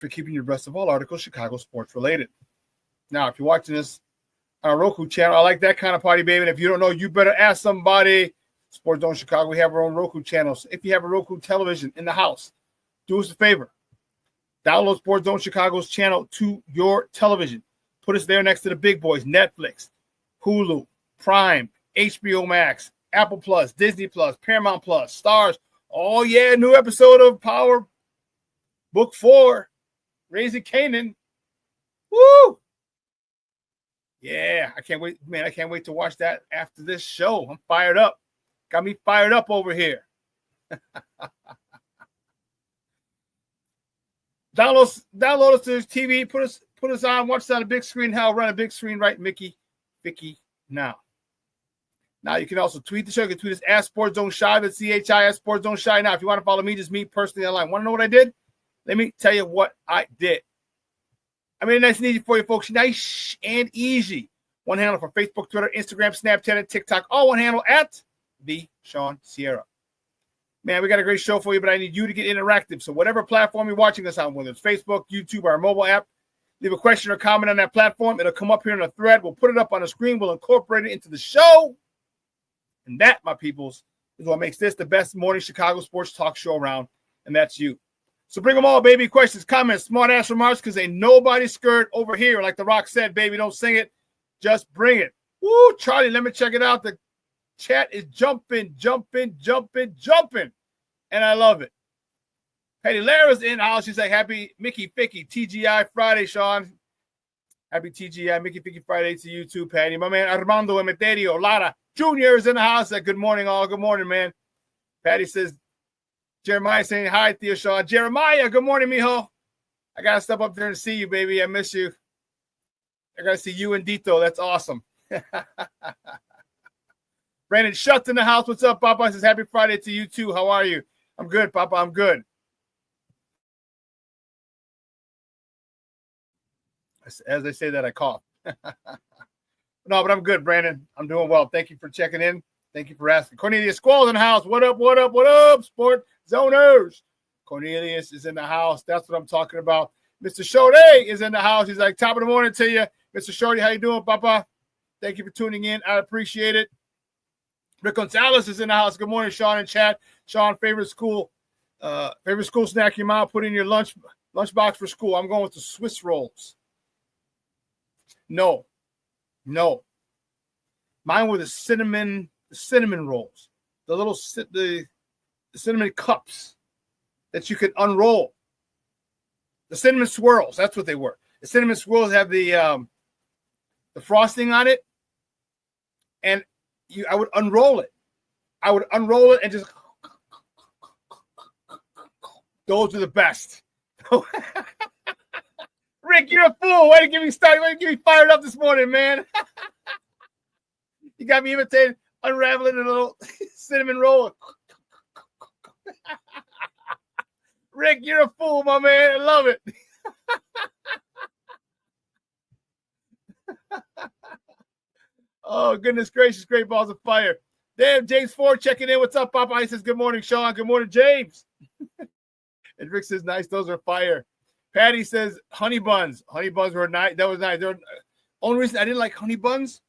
for keeping you abreast of all articles Chicago sports related. Now, if you're watching this on our Roku channel, I like that kind of party, baby. And if you don't know, you better ask somebody. Sports Zone Chicago, we have our own Roku channels. If you have a Roku television in the house, do us a favor. Download Sports Zone Chicago's channel to your television. Put us there next to the big boys, Netflix, Hulu, Prime, HBO Max, Apple Plus, Disney Plus, Paramount Plus, Stars. Oh, yeah, new episode of Power Book 4, Raising Canaan. Woo! Yeah, I can't wait. Man, I can't wait to watch that after this show. I'm fired up. Got me fired up over here. Download us to this TV. Put us on. Watch us on a big screen. Hell, run a big screen, right, Vicky now. Now you can also tweet the show. You can tweet us at Sports Zone Shy. That's CHI Sports Zone Shy. Now, if you want to follow me, just me personally online. Want to know what I did? Let me tell you what I did. I made it nice and easy for you folks. Nice and easy. One handle for Facebook, Twitter, Instagram, Snapchat, and TikTok. All one handle at the Shawn Sierra. Man, we got a great show for you, but I need you to get interactive. So whatever platform you're watching us on, whether it's Facebook, YouTube, or our mobile app, leave a question or comment on that platform. It'll come up here in a thread. We'll put it up on the screen. We'll incorporate it into the show. And that, my peoples, is what makes this the best morning Chicago sports talk show around, and that's you. So bring them all, baby. Questions, comments, smart-ass remarks, because ain't nobody scared over here. Like The Rock said, baby, don't sing it. Just bring it. Woo, Charlie, let me check it out. The chat is jumping. And I love it. Patty Lara's in the house. She's like, happy Mickey Ficky TGI Friday, Shawn. Happy TGI Mickey Ficky Friday to you too, Patty. My man Armando Emeterio Lara Jr. is in the house. Like, good morning, all. Good morning, man. Patty says, Jeremiah saying hi, Theo Shawn. Jeremiah, good morning, mijo. I got to step up there and see you, baby. I miss you. I got to see you and Dito. That's awesome. Brandon Schutz in the house. What's up, Papa? I says, happy Friday to you too. How are you? I'm good, Papa. I'm good. As I say that, I cough. No, but I'm good, Brandon. I'm doing well. Thank you for checking in. Thank you for asking. Cornelius Squall's in the house. What up, Sport Zoners? Cornelius is in the house. That's what I'm talking about. Mr. Shorty is in the house. He's like, top of the morning to you. Mr. Shorty, how you doing, Papa? Thank you for tuning in. I appreciate it. Rick Gonzalez is in the house. Good morning, Shawn and chat. Shawn, favorite school snack your mom put in your lunchbox for school. I'm going with the Swiss rolls. No. Mine were the cinnamon rolls. The little the cinnamon cups that you could unroll. The cinnamon swirls, that's what they were. The cinnamon swirls have the frosting on it, and I would unroll it. And just those are the best. Rick, you're a fool. Way to get me started. Way to get me fired up this morning, man. You got me imitating, unraveling a little cinnamon roll. Rick, you're a fool, my man. I love it. Oh, goodness gracious. Great balls of fire. Damn, James Ford checking in. What's up, Papa? He says, good morning, Shawn. Good morning, James. And Rick says, nice. Those are fire. Patty says, honey buns. Honey buns were nice. That was nice. Only reason I didn't like honey buns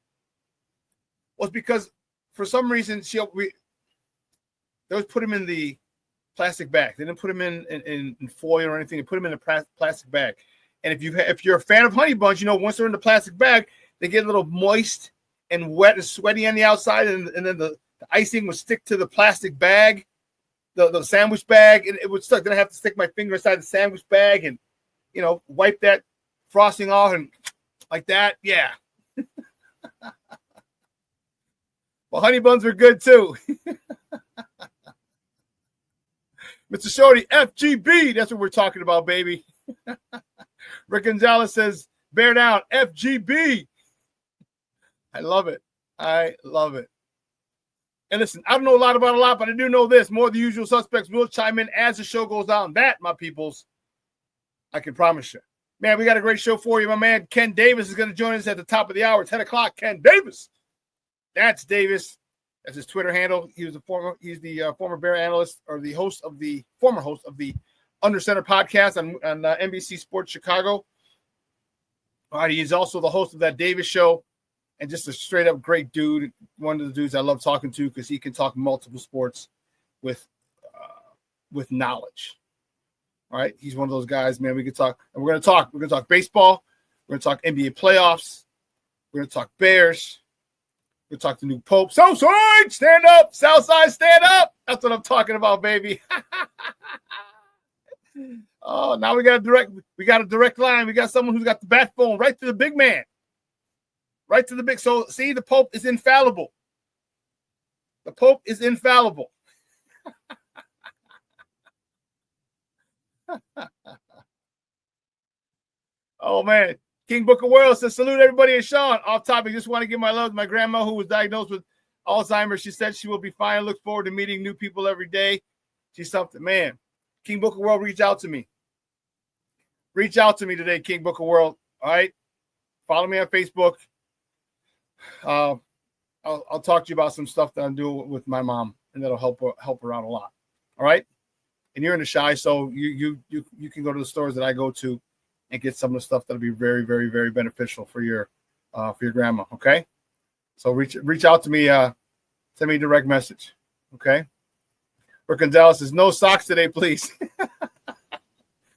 was because for some reason they always put them in the plastic bag. They didn't put them in foil or anything. They put them in a plastic bag. And if you're a fan of honey buns, once they're in the plastic bag, they get a little moist and wet and sweaty on the outside, and then the icing would stick to the plastic bag, the sandwich bag, and it would stuck. Then I have to stick my finger inside the sandwich bag and wipe that frosting off and like that. Yeah. Well, honey buns are good too. Mr. Shorty, FGB. That's what we're talking about, baby. Rick Gonzalez says, bear down, FGB. I love it. And listen, I don't know a lot about a lot, but I do know this. More of the usual suspects will chime in as the show goes on. That, my peoples, I can promise you. Man, we got a great show for you. My man Ken Davis is going to join us at the top of the hour, 10 o'clock. Ken Davis. That's Davis. That's his Twitter handle. He's the former Bear analyst, or the former host of the Under Center podcast on NBC Sports Chicago. All right, he's also the host of that Davis show, and just a straight up great dude. One of the dudes I love talking to because he can talk multiple sports with knowledge. All right, he's one of those guys, man. We can talk, and we're gonna talk baseball. We're gonna talk NBA playoffs. We're gonna talk Bears. We're gonna talk the new Pope. Southside, stand up. Southside, stand up. That's what I'm talking about, baby. Oh, now we got a direct line. We got someone who's got the backbone right to the big man. Right to the big. So see, the Pope is infallible. The Pope is infallible. Oh man. King Booker World says, salute everybody at Shawn. Off topic, just want to give my love to my grandma who was diagnosed with Alzheimer's. She said she will be fine. Look forward to meeting new people every day. She's something, man. King Booker World, reach out to me. Reach out to me today, King Booker World. All right. Follow me on Facebook. I'll talk to you about some stuff that I'm doing with my mom, and that'll help her out a lot. All right. And you're in the Shy, so you can go to the stores that I go to and get some of the stuff that'll be very, very, very beneficial for your grandma. Okay. So reach out to me. Send me a direct message. Okay. Rick Gonzalez says, no socks today, please.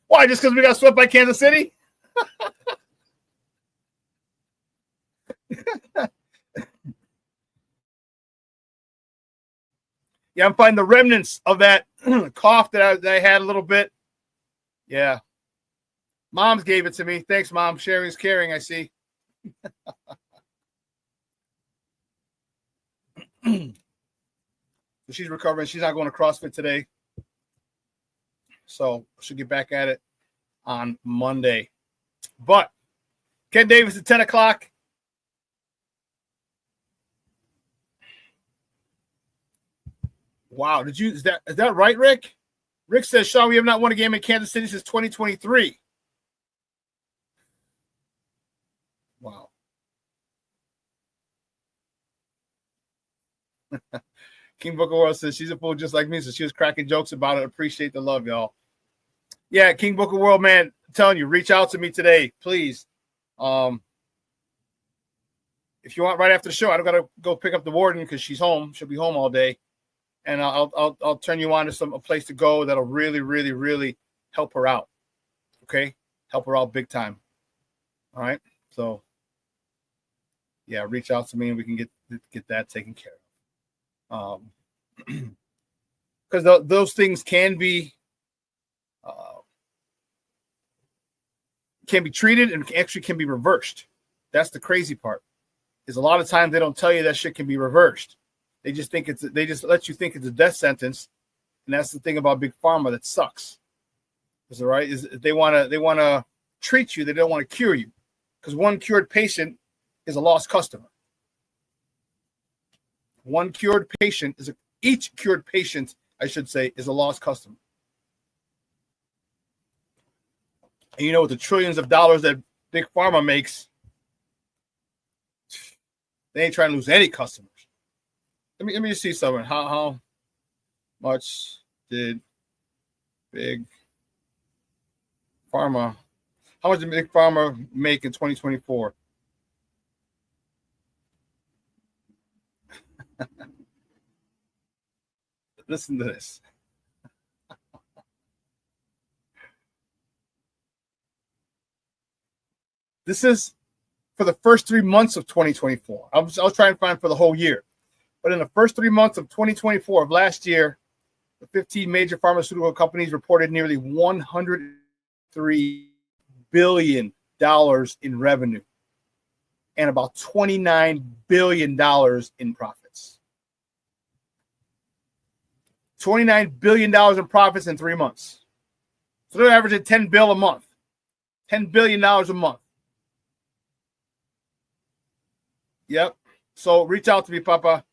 Why? Just because we got swept by Kansas City? Yeah, I'm finding the remnants of that cough that I had a little bit. Yeah. Mom's gave it to me. Thanks, Mom. Sharing is caring, I see. She's recovering. She's not going to CrossFit today. So she'll get back at it on Monday. But Ken Davis at 10 o'clock. Wow. Is that right, Rick? Rick says, Shawn, we have not won a game in Kansas City since 2023. Wow. King Booker World says she's a fool just like me, so she was cracking jokes about it. Appreciate the love, y'all. Yeah, King Booker World, man, I'm telling you, reach out to me today, please. If you want, right after the show, I don't gotta go pick up the warden because she's home. She'll be home all day, and I'll turn you on to a place to go that'll really, really, really help her out. Okay, help her out big time. All right, so yeah, reach out to me and we can get that taken care of. Because those things can be treated and actually can be reversed. That's the crazy part. Is a lot of times they don't tell you that shit can be reversed. They just let you think it's a death sentence, and that's the thing about big pharma that sucks. Is it right? Is they want to treat you, they don't want to cure you, because one cured patient is a lost customer. Each cured patient, I should say, is a lost customer. And you know, with the trillions of dollars that big pharma makes, they ain't trying to lose any customers. Let me just see something. How much did big pharma make in 2024? Listen to this. This is for the first 3 months of 2024. I was trying to find for the whole year. But in the first 3 months of 2024 of last year, the 15 major pharmaceutical companies reported nearly $103 billion in revenue and about $29 billion in profits. $29 billion in profits in 3 months. So they're averaging $10 billion a month. $10 billion a month. Yep. So reach out to me, Papa.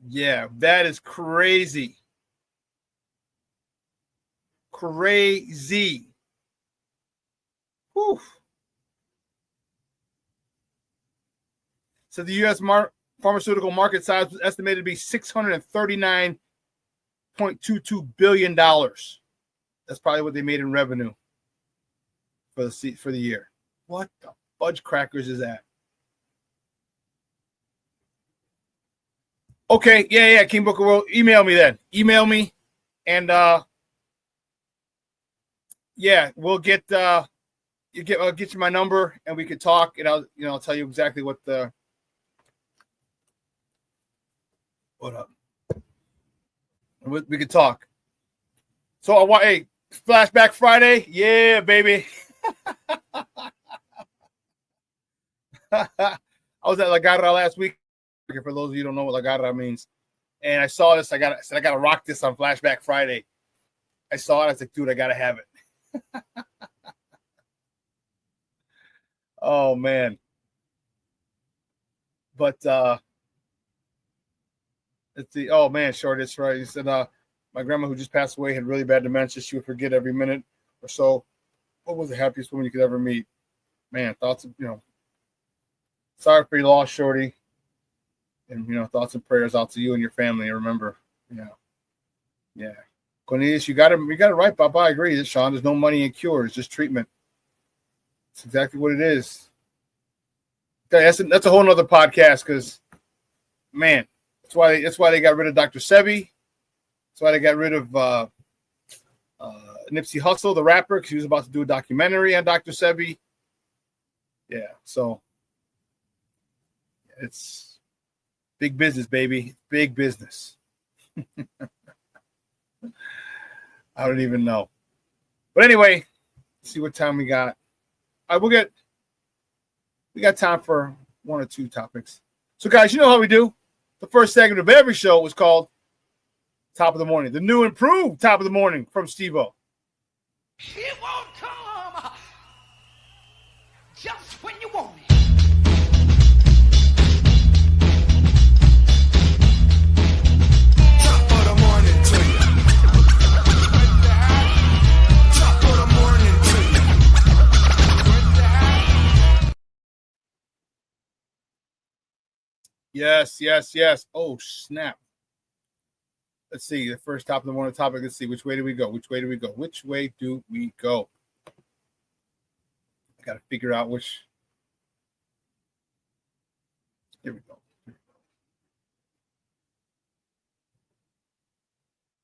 Yeah, that is crazy. Crazy. Whew. So the U.S. pharmaceutical market size was estimated to be $639.2 $6.22 billion. That's probably what they made in revenue for the year. What the fudge crackers is that? Okay, yeah, King Booker World. Email me then. Email me, and yeah, we'll get I'll get you my number, and we could talk, and I'll tell you exactly what up. We could talk. So hey, Flashback Friday, yeah, baby. I was at La Garra last week. For those of you who don't know what La Garra means, and I saw this, I gotta rock this on Flashback Friday. I saw it. I was like, dude, I gotta have it. Oh man. But let's see. Oh man, Short, it's right. He said my grandma who just passed away had really bad dementia. She would forget every minute or so. What was the happiest woman you could ever meet? Man, thoughts of, sorry for your loss, Shorty. And thoughts and prayers out to you and your family. Remember, yeah. Cornelius, you got it right, Papa. I agree, Shawn. There's no money in cures, just treatment. It's exactly what it is. That's a whole nother podcast, because, man, that's why they got rid of Dr. Sebi. That's why they got rid of Nipsey Hussle, the rapper, because he was about to do a documentary on Dr. Sebi. Yeah, so it's big business, baby. Big business. I don't even know. But anyway, let's see what time we got. All right, we got time for one or two topics. So, guys, you know how we do. The first segment of every show was called Top of the Morning. The new improved Top of the Morning from Steve-O. She won't come just when you want it. Yes. Oh, snap. Let's see. The first top of the morning topic. Let's see. Which way do we go? Which way do we go? I got to figure out which. Here we go.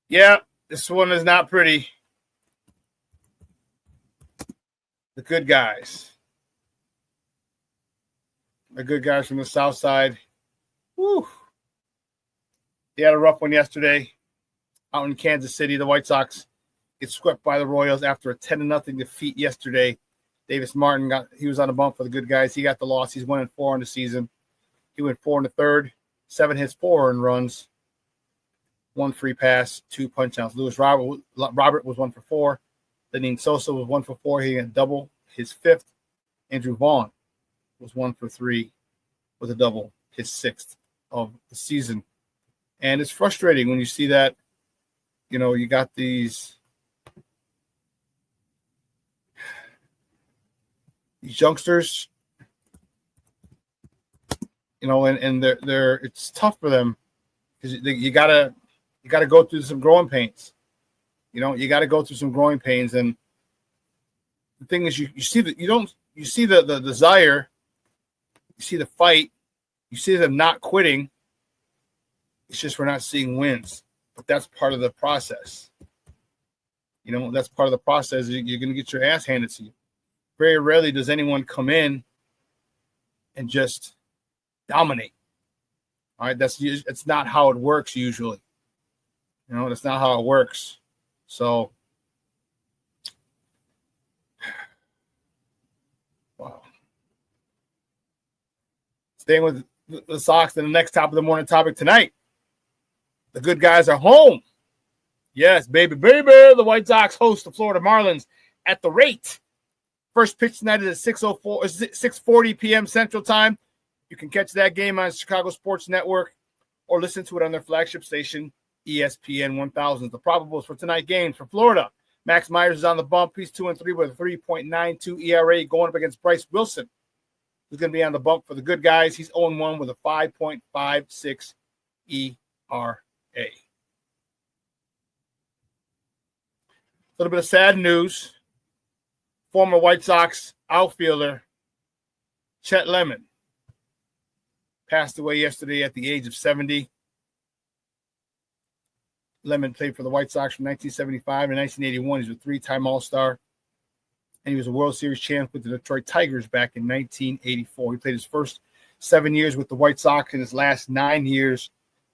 Yeah, this one is not pretty. The good guys. The good guys from the South Side. Woo. They had a rough one yesterday out in Kansas City. The White Sox get swept by the Royals after a 10-0 defeat yesterday. Davis Martin he was on the bump for the good guys. He got the loss. He's 1-4 on the season. He went 4 in the third, 7 hits, 4 earned runs, 1 free pass, 2 punch-outs. Luis Robert was 1 for 4. Lenin Sosa was 1 for 4. He had double, his 5th. Andrew Vaughn was 1 for 3 with a double, his 6th of the season. And it's frustrating when you see that, you got these youngsters, and they're it's tough for them because you gotta go through some growing pains. You got to go through some growing pains, and the thing is, you see that you see the desire, you see the fight, you see them not quitting. It's just we're not seeing wins, but that's part of the process. That's part of the process. You're going to get your ass handed to you. Very rarely does anyone come in and just dominate. All right, it's not how it works usually. That's not how it works. So, wow. Staying with the Sox, and the next top of the morning topic tonight. The good guys are home. Yes, baby. The White Sox host the Florida Marlins at the rate. First pitch tonight is at 6:40 p.m. Central Time. You can catch that game on Chicago Sports Network or listen to it on their flagship station, ESPN 1000. The probables for tonight's games for Florida. Max Myers is on the bump. He's 2-3 with a 3.92 ERA going up against Bryce Wilson, who's going to be on the bump for the good guys. He's 0-1 with a 5.56 ERA. little bit of sad news. Former White Sox outfielder Chet Lemon passed away yesterday at the age of 70. Lemon played for the White Sox from 1975 and 1981. He was a three-time All-Star, and he was a World Series champ with the Detroit Tigers back in 1984. He played his first 7 years with the White Sox, and his last 9 years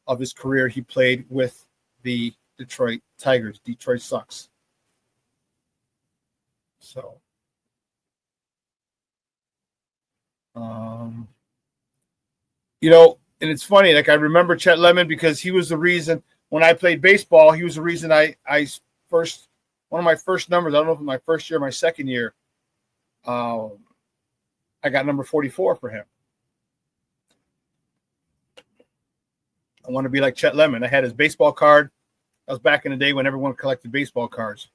of his career he played with the Detroit Tigers. Detroit sucks. So, and it's funny, like I remember Chet Lemon because he was the reason when I played baseball, he was the reason one of my first numbers, I don't know if it was my first year or my second year, I got number 44 for him. I want to be like Chet Lemon. I had his baseball card. That was back in the day when everyone collected baseball cards.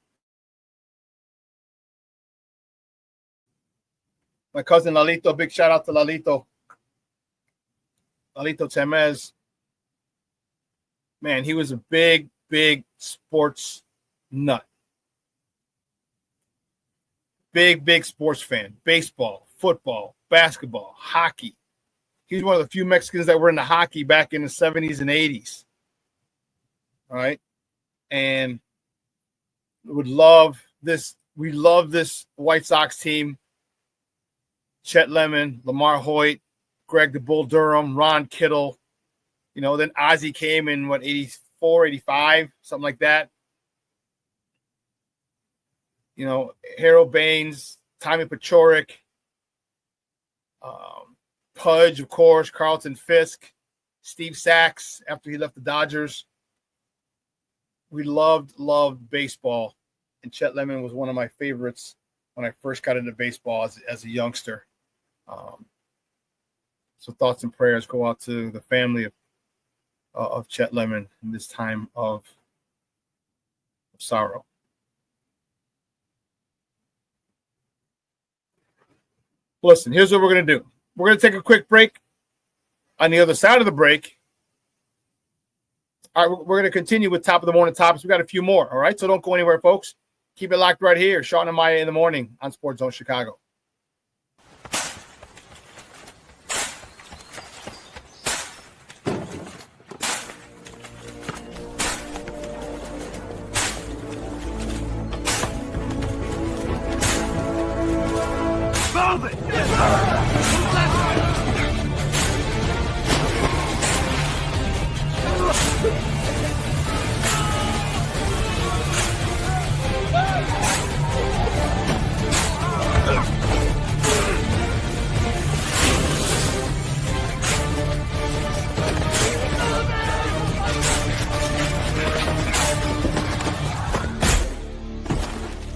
My cousin Lalito, big shout out to Lalito. Lalito Temez. Man, he was a big, big sports nut. Big, big sports fan. Baseball, football, basketball, hockey. He's one of the few Mexicans that were into hockey back in the 70s and 80s. All right. And would love this. We love this White Sox team. Chet Lemon, Lamar Hoyt, Greg the Bull Durham, Ron Kittle. Then Ozzie came in, 84, 85, something like that. Harold Baines, Tommy Paciorek, Pudge, of course, Carlton Fisk, Steve Sachs after he left the Dodgers. We loved baseball, and Chet Lemon was one of my favorites when I first got into baseball as a youngster. So thoughts and prayers go out to the family of Chet Lemon in this time of sorrow. Listen, here's what we're going to do. We're going to take a quick break. On the other side of the break, all right, we're going to continue with top of the morning topics. We got a few more, all right? So don't go anywhere, folks. Keep it locked right here. Shawn and Maya in the morning on Sports Zone Chicago.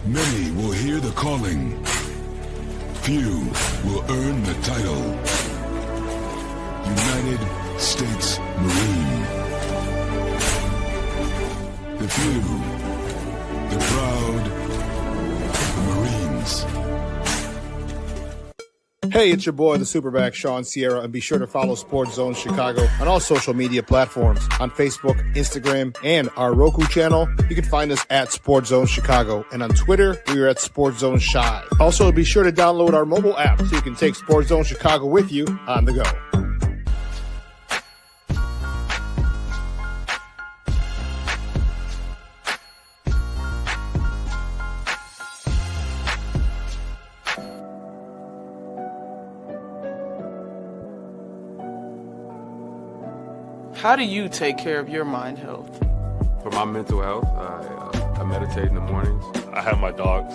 Many will hear the calling. Few will earn the title. United States Marine. The few, the proud, the Marines. Hey, it's your boy, the SuperBack, Shawn Sierra, and be sure to follow Sports Zone Chicago on all social media platforms, on Facebook, Instagram, and our Roku channel. You can find us at Sports Zone Chicago, and on Twitter, we are at Sports Zone Shy. Also, be sure to download our mobile app so you can take Sports Zone Chicago with you on the go. How do you take care of your mind health? For my mental health, I meditate in the mornings. I have my dogs.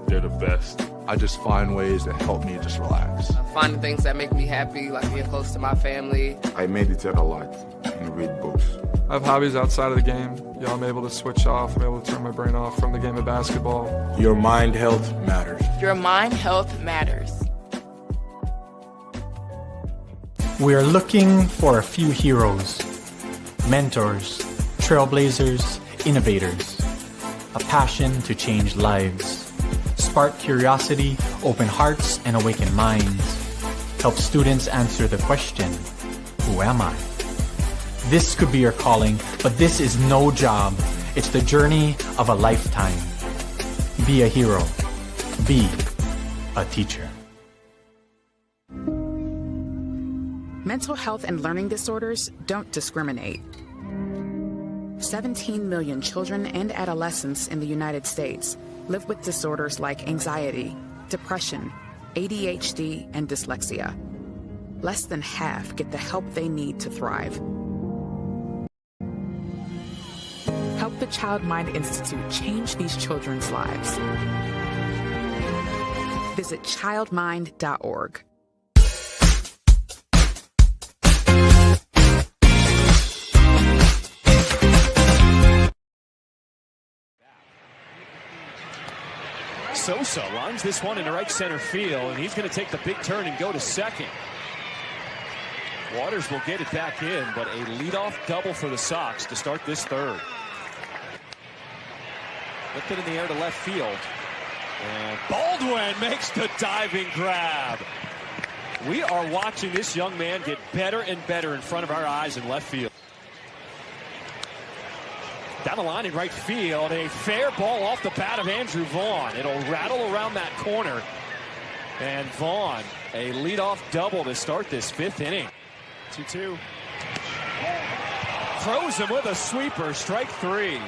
They're the best. I just find ways that help me just relax. Finding things that make me happy, like being close to my family. I meditate a lot and read books. I have hobbies outside of the game. I'm able to switch off. I'm able to turn my brain off from the game of basketball. Your mind health matters. Your mind health matters. We are looking for a few heroes, mentors, trailblazers, innovators, a passion to change lives, spark curiosity, open hearts, and awaken minds, help students answer the question, who am I? This could be your calling, but this is no job. It's the journey of a lifetime. Be a hero. Be a teacher. Mental health and learning disorders don't discriminate. 17 million children and adolescents in the United States live with disorders like anxiety, depression, ADHD, and dyslexia. Less than half get the help they need to thrive. Help the Child Mind Institute change these children's lives. Visit childmind.org. Sosa lines this one into right center field, and he's going to take the big turn and go to second. Waters will get it back in, but a leadoff double for the Sox to start this third. Lifted in the air to left field. And Baldwin makes the diving grab. We are watching this young man get better and better in front of our eyes in left field. Down the line in right field, a fair ball off the bat of Andrew Vaughn. It'll rattle around that corner. And Vaughn, a leadoff double to start this fifth inning. 2-2. Throws him with a sweeper, strike three.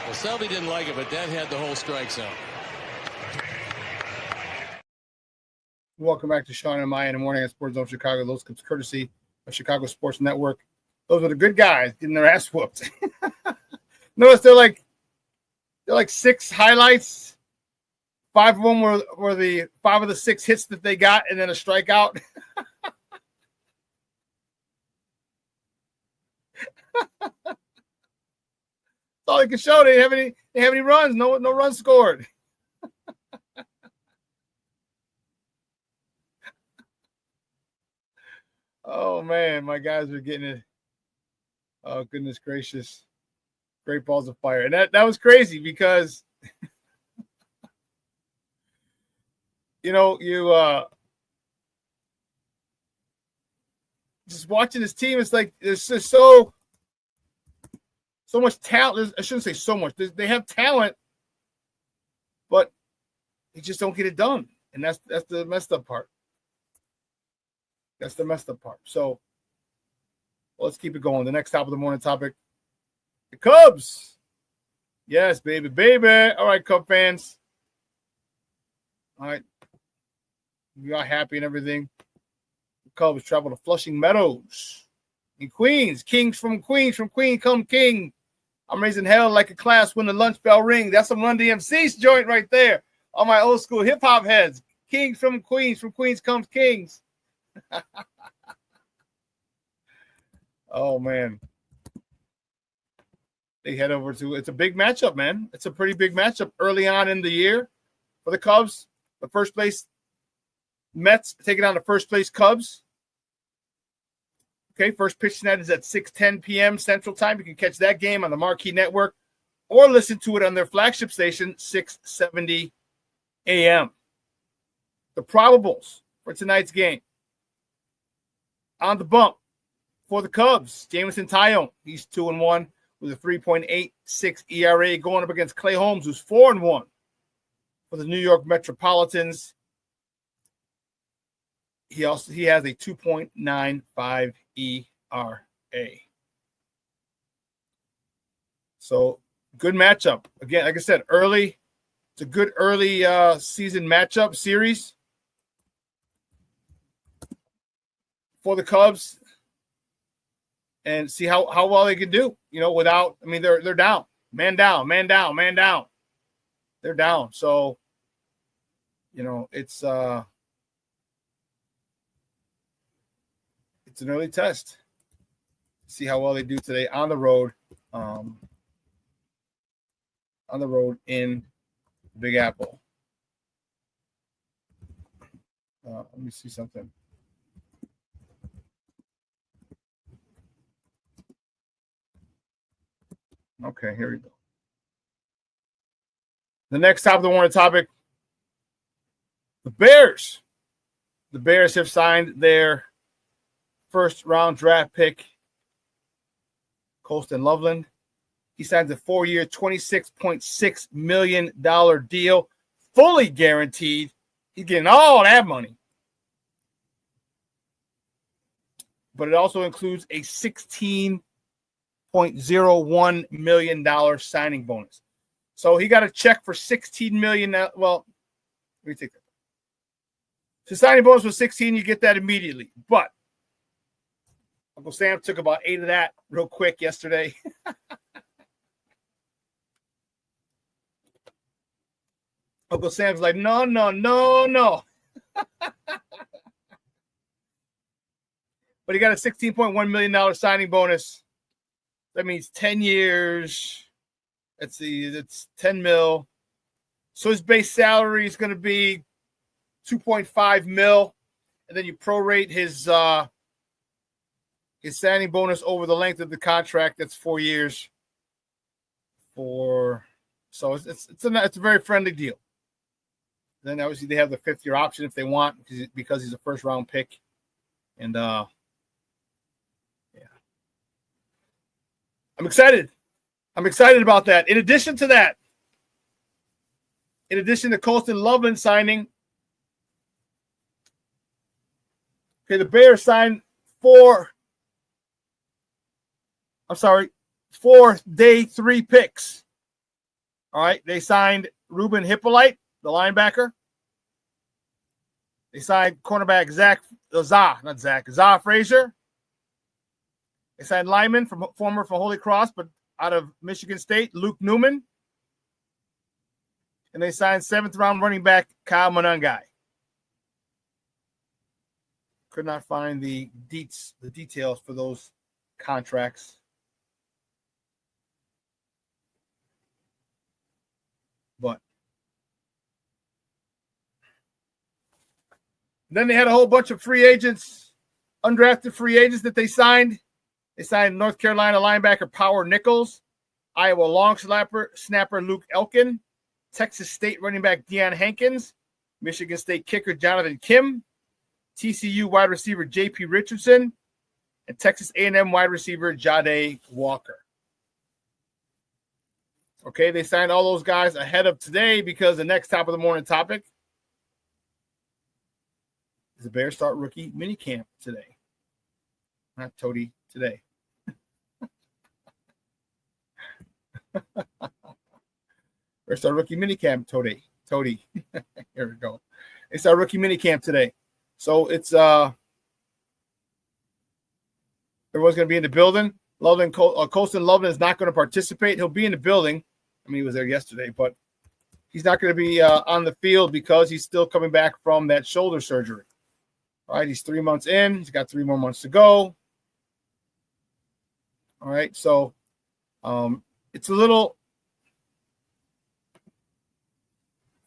Well, Selby didn't like it, but that had the whole strike zone. Welcome back to Shawn and Maya in the morning at Sports Zone Chicago. Those comes courtesy of Chicago Sports Network. Those are the good guys getting their ass whooped. Notice they're like 6 highlights. 5 of them were the 5 of the 6 hits that they got, and then a strikeout. That's all they can show. They didn't have any runs. No runs scored. Oh man, my guys are getting it. Oh, goodness gracious. Great balls of fire. And that was crazy because, you just watching this team, it's like there's just so much talent. I shouldn't say so much. They have talent, but they just don't get it done. And that's the messed up part. That's the messed up part. So, let's keep it going. The next top of the morning topic, the Cubs. Yes, baby, baby. All right, Cub fans. All right. We are happy and everything. The Cubs travel to Flushing Meadows in Queens. Kings from Queens. From Queen come King. I'm raising hell like a class when the lunch bell ring. That's some Run DMC's joint right there. All my old school hip-hop heads. Kings from Queens. From Queens comes Kings. Oh man, they head over to, it's a big matchup, man. It's a pretty big matchup early on in the year for the Cubs. The first place Mets taking on the first place Cubs. Okay, first pitch tonight is at 6:10 p.m. Central Time. You can catch that game on the Marquee Network or listen to it on their flagship station, 670 a.m. The probables for tonight's game. On the bump for the Cubs, Jameson Taillon. He's 2-1 with a 3.86 ERA, going up against Clay Holmes, who's 4-1 for the New York Metropolitans. He has a 2.95 ERA. So good matchup. Again, like I said, early. It's a good early season matchup series for the Cubs, and see how well they can do, without, they're down. Man down. They're down. So, it's an early test. See how well they do today on the road. In Big Apple. Let me see something. Okay, here we go. The next top of the morning topic, the Bears. The Bears have signed their first-round draft pick, Colston Loveland. He signs a 4-year, $26.6 million deal, fully guaranteed. He's getting all that money. But it also includes a $16.01 million signing bonus. So he got a check for $16 million. Well, let me take that. So signing bonus was 16, you get that immediately. But Uncle Sam took about 8 of that real quick yesterday. Uncle Sam's like, no. But he got a $16.1 million signing bonus. That means 10 years. Let's see, it's 10 mil. So his base salary is going to be 2.5 mil. And then you prorate his signing bonus over the length of the contract. That's 4 years. So it's a very friendly deal. Then obviously they have the 5th-year option if they want because he's a first-round pick. And yeah. I'm excited about that. In addition to Colston Loveland signing, okay, the Bears signed 4 day 3 picks. All right, they signed Ruben Hippolyte, the linebacker. They signed cornerback Zah Frazier. They signed lineman former from Holy Cross, but out of Michigan State, Luke Newman. And they signed 7th-round running back Kyle Monangai. Could not find the details for those contracts. But then they had a whole bunch of free agents, undrafted free agents that they signed. They signed North Carolina linebacker Power Nichols, Iowa long snapper Luke Elkin, Texas State running back Deion Hankins, Michigan State kicker Jonathan Kim, TCU wide receiver J.P. Richardson, and Texas A&M wide receiver Jade Walker. Okay, they signed all those guys ahead of today because the next top of the morning topic is the Bears start rookie minicamp today. Not Toady, today. Bears start rookie minicamp today. Toady. Here we go. They start rookie minicamp today. So it's everyone's going to be in the building. Colston Loveland is not going to participate. He'll be in the building. I mean, he was there yesterday, but he's not going to be on the field because he's still coming back from that shoulder surgery. All right, he's 3 months in. He's got 3 more months to go. All right, so it's a little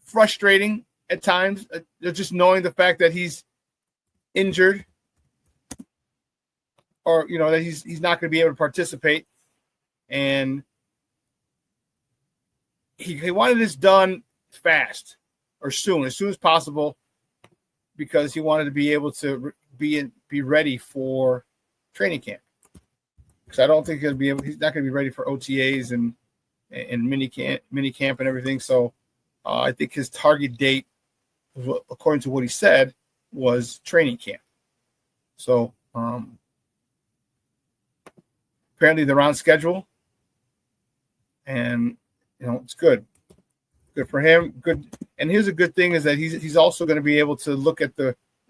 frustrating at times, just knowing the fact that he's injured, or that he's not going to be able to participate, and he wanted this done fast or soon, as soon as possible, because he wanted to be able to be ready for training camp. Because I don't think he's not going to be ready for OTAs and mini camp and everything. So I think his target date, according to what he said, was training camp. So apparently they're on schedule, and it's good for him. Good. And here's a good thing is that he's also going to be able to look at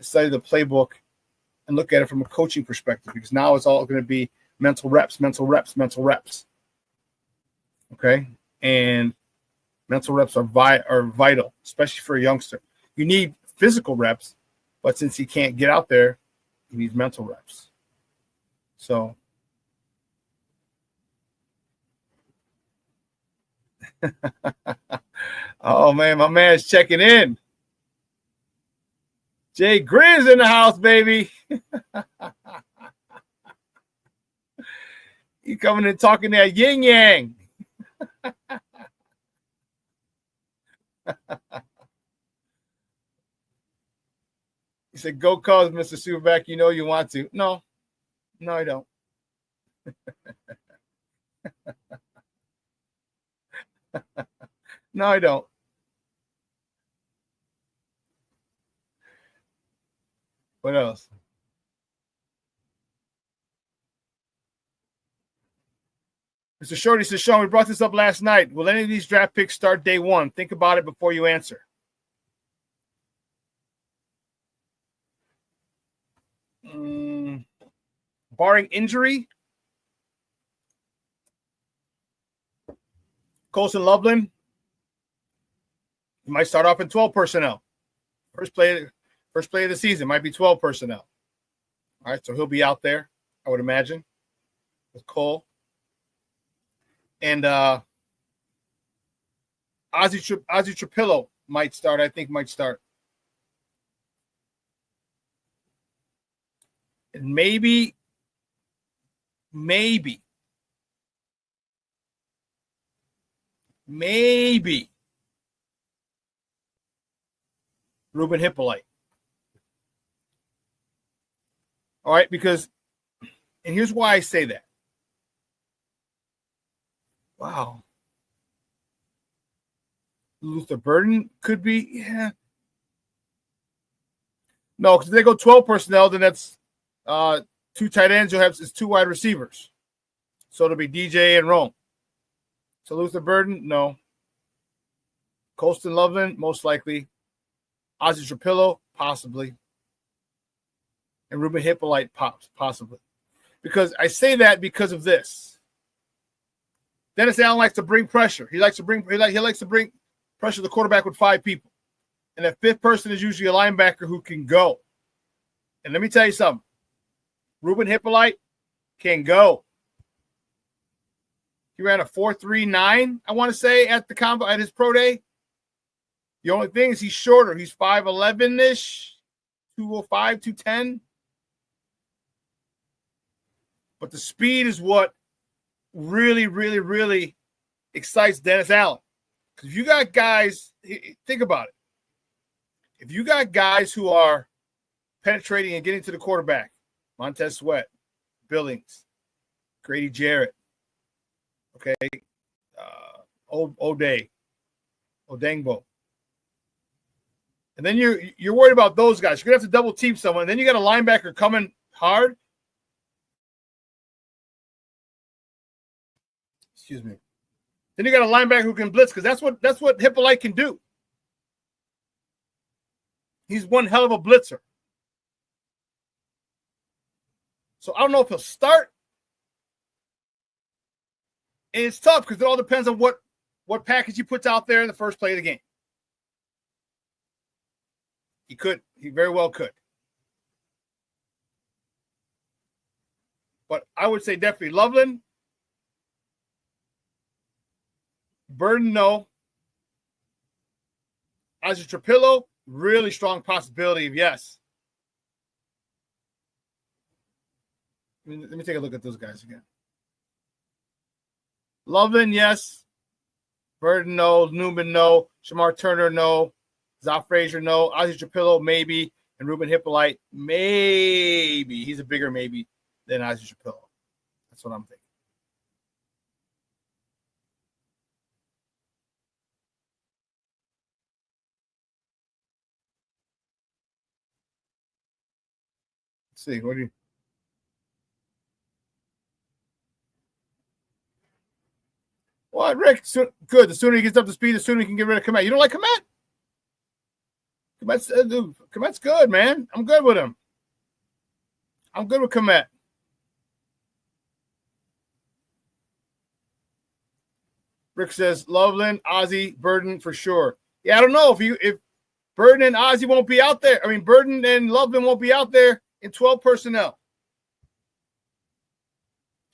study the playbook and look at it from a coaching perspective, because now it's all going to be mental reps. Okay. And mental reps are vital, especially for a youngster. You need physical reps, but since he can't get out there, he needs mental reps. So oh man, my man's checking in. Jay Grizz in the house, baby. He coming and talking that yin yang. He said, "Go Cubs, Mr. SuperBack. You know you want to." No, I don't. No, I don't. What else? Mr. Shorty says, Shawn, we brought this up last night. Will any of these draft picks start day one? Think about it before you answer. Barring injury, Colson Loveland, he might start off in 12 personnel. First play of the season might be 12 personnel. All right, so he'll be out there, I would imagine, with Cole. And Ozzy Trapillo might start. I think might start. And maybe Ruben Hippolyte. All right, because, and here's why I say that. Wow. Luther Burden could be, yeah. No, because if they go 12 personnel, then that's 2 tight ends. You'll have 2 wide receivers. So it'll be DJ and Rome. So Luther Burden, no. Colston Loveland, most likely. Ozzy Trapillo, possibly. And Ruben Hippolyte, possibly. Because I say that because of this. Dennis Allen likes to bring pressure. He likes to bring pressure the quarterback with 5 people. And that 5th person is usually a linebacker who can go. And let me tell you something. Ruben Hippolyte can go. He ran a 4.39, I want to say, at his pro day. The only thing is he's shorter. He's 5'11-ish, 205, 210. But the speed is what really, really, really excites Dennis Allen. Because if you got guys, think about it. If you got guys who are penetrating and getting to the quarterback, Montez Sweat, Billings, Grady Jarrett, okay, O'Day, Odengbo. And then you're worried about those guys. You're going to have to double team someone. And then you got a linebacker coming hard. Excuse me. Then you got a linebacker who can blitz because that's what Hippolyte can do. He's one hell of a blitzer. So I don't know if he'll start. And it's tough because it all depends on what package he puts out there in the first play of the game. He very well could. But I would say definitely Loveland. Burden, no. Ozzy Trapillo, really strong possibility of yes. Let me take a look at those guys again. Loveland, yes. Burden, no. Newman, no. Shamar Turner, no. Zah Frazier, no. Ozzy Trapillo, maybe. And Ruben Hippolyte, maybe. He's a bigger maybe than Ozzy Trapillo. That's what I'm thinking. Let's see. What do you... Well, Rick, good. The sooner he gets up to speed, the sooner he can get rid of Komet. You don't like Komet? Komet's good, man. I'm good with him. I'm good with Komet. Rick says Loveland, Ozzy, Burden for sure. Yeah, I don't know if Burden and Ozzy won't be out there. I mean, Burden and Loveland won't be out there in 12 personnel.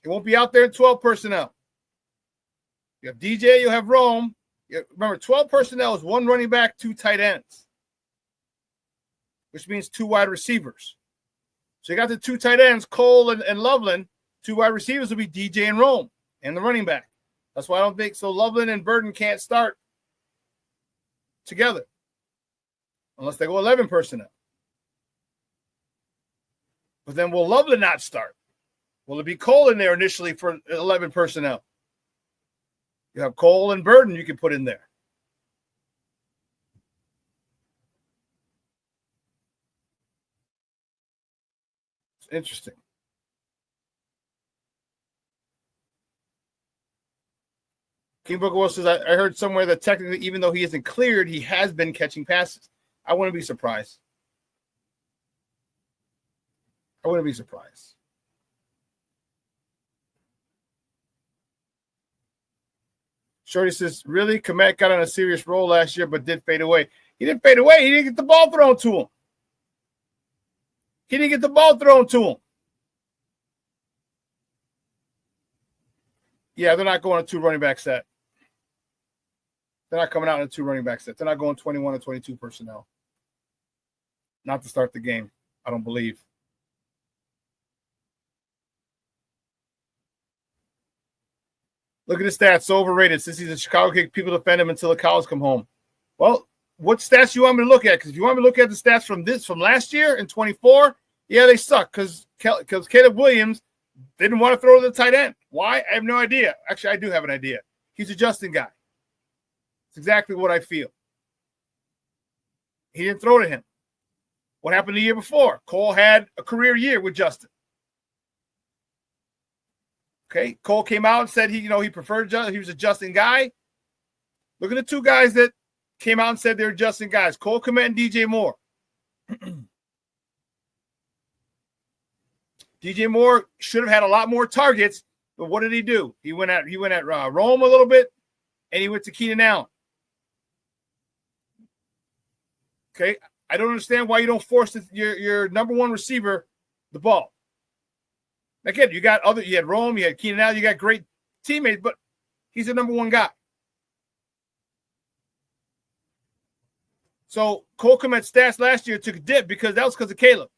It won't be out there in 12 personnel. You have DJ, you'll have Rome. Remember, 12 personnel is 1 running back, 2 tight ends, which means 2 wide receivers. So you got the 2 tight ends, Cole and Loveland. 2 wide receivers will be DJ and Rome and the running back. That's why I don't think so. Loveland and Burden can't start together unless they go 11 personnel. But then will Loveland not start? Will it be Cole in there initially for 11 personnel? You have Cole and Burden you can put in there. It's interesting. King Booker Will says, I heard somewhere that technically, even though he isn't cleared, he has been catching passes. I wouldn't be surprised. I wouldn't be surprised. Shorty says, really? Komet got on a serious roll last year, but did fade away. He didn't fade away. He didn't get the ball thrown to him. He didn't get the ball thrown to him. Yeah, they're not going a 2 running back set. They're not coming out in a 2 running back set. They're not going 21 or 22 personnel. Not to start the game, I don't believe. Look at the stats, so overrated. Since he's a Chicago kid, people defend him until the cows come home. Well, what stats you want me to look at? Because if you want me to look at the stats from last year in 24, yeah, they suck because Caleb Williams didn't want to throw to the tight end. Why? I have no idea. Actually, I do have an idea. He's a Justin guy. It's exactly what I feel. He didn't throw to him. What happened the year before? Cole had a career year with Justin. Okay, Cole came out and said he preferred Justin. He was a Justin guy. Look at the 2 guys that came out and said they were Justin guys: Cole Kmet and DJ Moore. DJ Moore should have had a lot more targets, but what did he do? He went at Rome a little bit, and he went to Keenan Allen. Okay, I don't understand why you don't force your number 1 receiver the ball. Again, you had Rome, you had Keenan Allen, you got great teammates, but he's the number 1 guy. So Cole Kmet's stats last year took a dip because that was because of Caleb.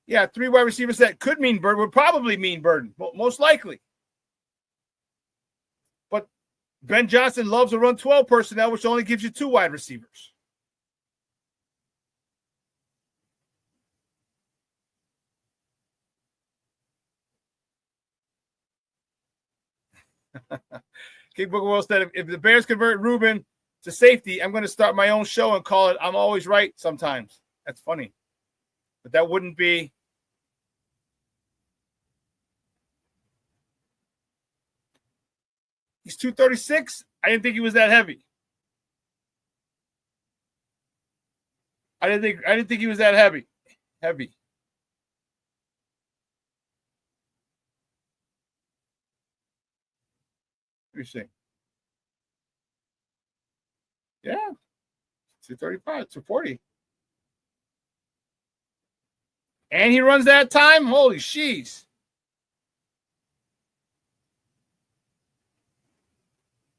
Yeah, 3 wide receivers that could mean Burden would probably mean Burden, most likely. But Ben Johnson loves to run 12 personnel, which only gives you 2 wide receivers. King Booker Will said, if the Bears convert Reuben to safety, I'm going to start my own show and call it I'm Always Right sometimes. That's funny. But that wouldn't be. He's 236. I didn't think he was that heavy. I didn't think he was that heavy. Heavy. Let me see. Yeah. 235, 240. And he runs that time? Holy sheesh.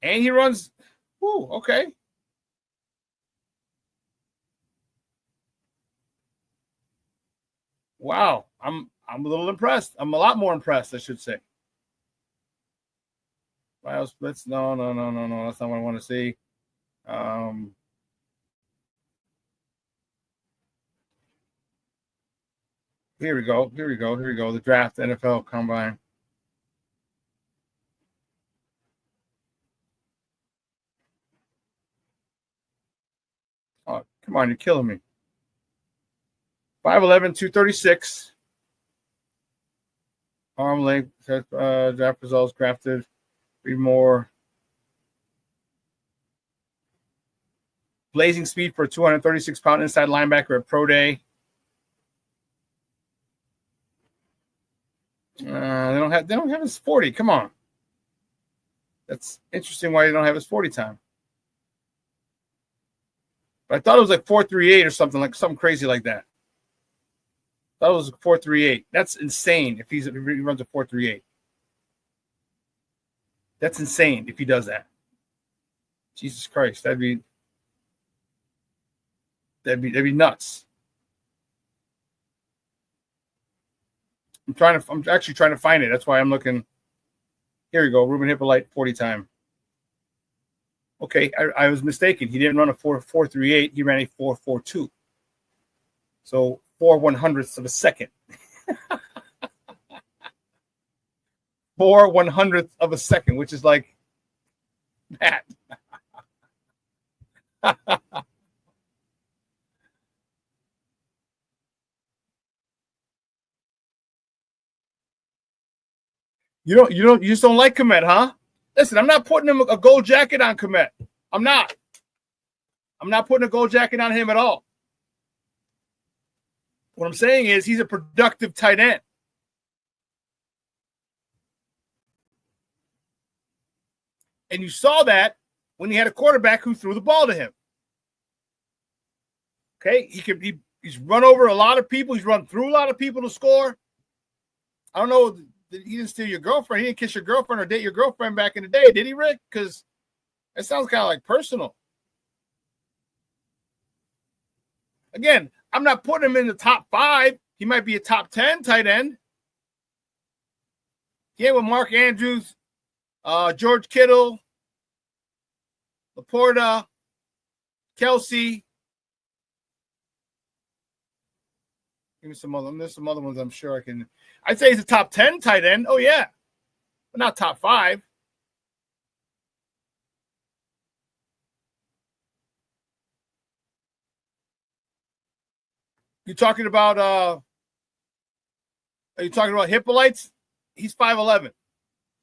And he runs. Woo, okay. Wow. I'm a little impressed. I'm a lot more impressed, I should say. Wild splits. No. That's not what I want to see. Here we go. The draft NFL combine. Oh, come on, you're killing me. 5'11", 236. Arm length, draft results, crafted. 3 more. Blazing speed for a 236-pound inside linebacker at Pro Day. They don't have his 40. Come on. That's interesting why they don't have his 40 time. But I thought it was like 4.38 or something crazy like that. I thought it was 4.38. That's insane if he runs a 4.38. That's insane if he does that. Jesus Christ, that'd be nuts. I'm actually trying to find it. That's why I'm looking. Here we go. Ruben Hippolyte 40 time. Okay, I was mistaken. He didn't run a 4.38. He ran a 4.42. So 4/100ths of a second. 4/100th of a second, which is like that. You just don't like Komet, huh? Listen, I'm not putting him a gold jacket on Komet. I'm not putting a gold jacket on him at all. What I'm saying is he's a productive tight end. And you saw that when he had a quarterback who threw the ball to him. Okay, he's run over a lot of people. He's run through a lot of people to score. I don't know. He didn't steal your girlfriend. He didn't kiss your girlfriend or date your girlfriend back in the day, did he, Rick? Because that sounds kind of like personal. Again, I'm not putting him in the top 5. He might be a top 10 tight end. Yeah, with Mark Andrews, George Kittle, Laporta, Kelsey. Give me some other. There's some other ones I'm sure I can. I'd say he's a top 10 tight end. Oh, yeah. But not top 5. You talking about are you talking about Hippolytes? He's 5'11". If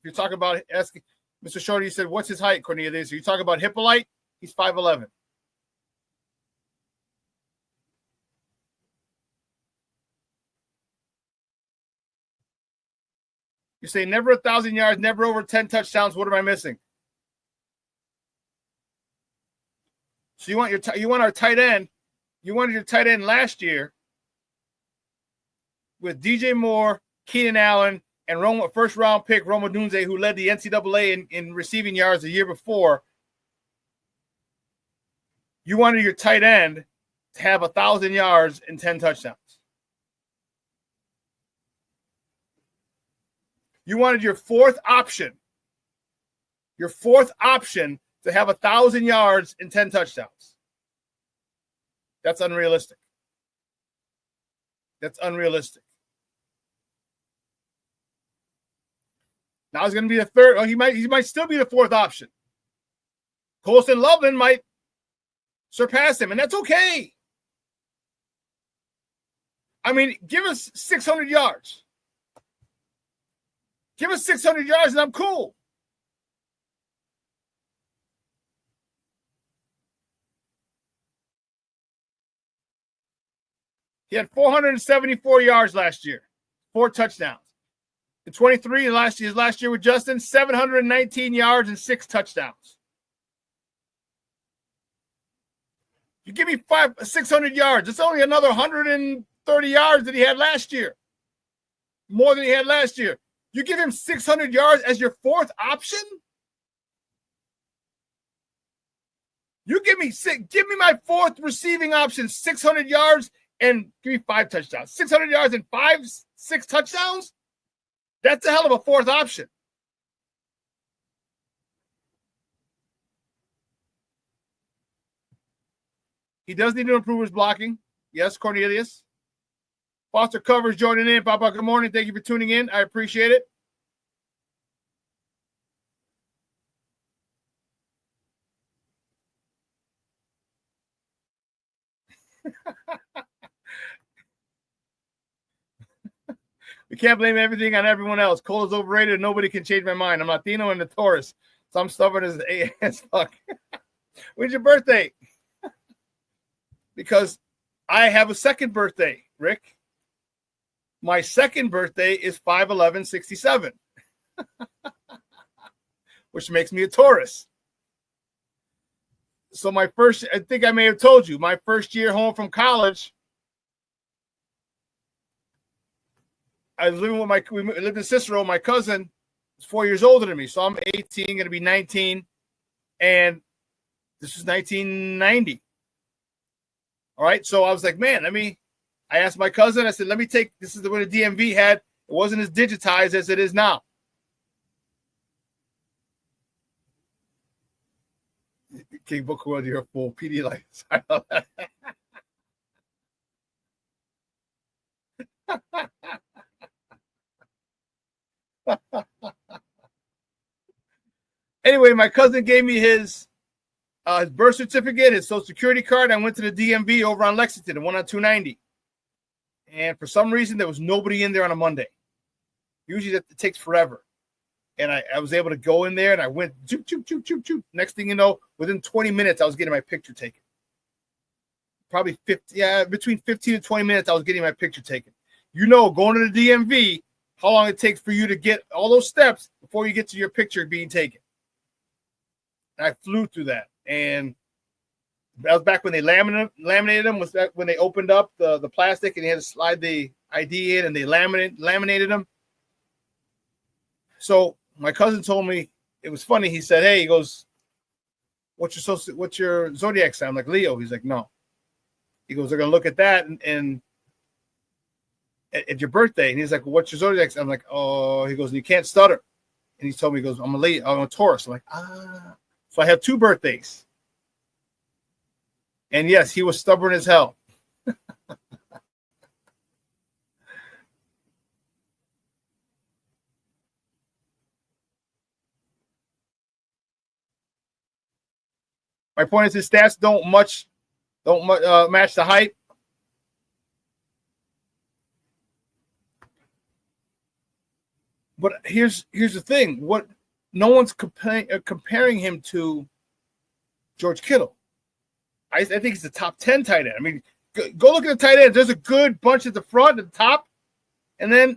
you're talking about asking Mr. Shorty, you said, what's his height, Cornelius? Are you talking about Hippolyte? He's 5'11". You say never 1,000 yards, never over 10 touchdowns. What am I missing? So you want our tight end. You wanted your tight end last year with DJ Moore, Keenan Allen, and first round pick Roma Dunze, who led the NCAA in receiving yards the year before. You wanted your tight end to have 1,000 yards and 10 touchdowns. You wanted your fourth option to have 1,000 yards and 10 touchdowns. That's unrealistic. That's unrealistic. Now he's going to be the third. Oh, he might still be the fourth option. Colston Loveland might surpass him, and that's okay. I mean, give us 600 yards. Give us 600 yards, and I'm cool. He had 474 yards last year, 4 touchdowns. In 23, his last year with Justin, 719 yards and 6 touchdowns. You give me 600 yards. It's only another 130 yards that he had last year. More than he had last year. You give him 600 yards as your fourth option? You give me my fourth receiving option, 600 yards, and give me 5 touchdowns. 600 yards and 6 touchdowns? That's a hell of a fourth option. He does need to improve his blocking. Yes, Cornelius. Foster Covers joining in. Papa, good morning. Thank you for tuning in. I appreciate it. We can't blame everything on everyone else. Cole is overrated and nobody can change my mind. I'm Latino and a Taurus, so I'm stubborn as fuck. When's your birthday? Because I have a second birthday, Rick. My second birthday is 5/11/67, which makes me a Taurus. So I think I may have told you, my first year home from college, I was living with we lived in Cicero. My cousin was 4 years older than me. So I'm 18, going to be 19. And this was 1990. All right. So I was like, man, I asked my cousin, I said, let me take, this is the way the DMV had. It wasn't as digitized as it is now. King Book World, you're a fool. PD lights. anyway, my cousin gave me his birth certificate, his social security card. I went to the DMV over on Lexington, the one on 290. And for some reason, there was nobody in there on a Monday. Usually it takes forever. And I was able to go in there, and I went, choop, choop, choop, choop, choop. Next thing you know, within 20 minutes, I was getting my picture taken. Probably between 15 and 20 minutes, I was getting my picture taken. You know, going to the DMV, how long it takes for you to get all those steps before you get to your picture being taken. And I flew through that. And that was back when they laminated them, was that when they opened up the plastic and they had to slide the ID in and they laminated them. So my cousin told me, it was funny. He said, hey, he goes, what's your zodiac sign? I'm like, Leo. He's like, no. He goes, they're going to look at that and at your birthday. And he's like, well, what's your zodiac sign? I'm like, oh, he goes, and you can't stutter. And he told me, he goes, I'm a Leo, I'm a Taurus. I'm like, ah. So I have 2 birthdays. And yes, he was stubborn as hell. My point is his stats don't match the height. But here's the thing: what no one's comparing him to George Kittle. I think he's the top 10 tight end. I mean, go look at the tight end. There's a good bunch at the front, at the top, and then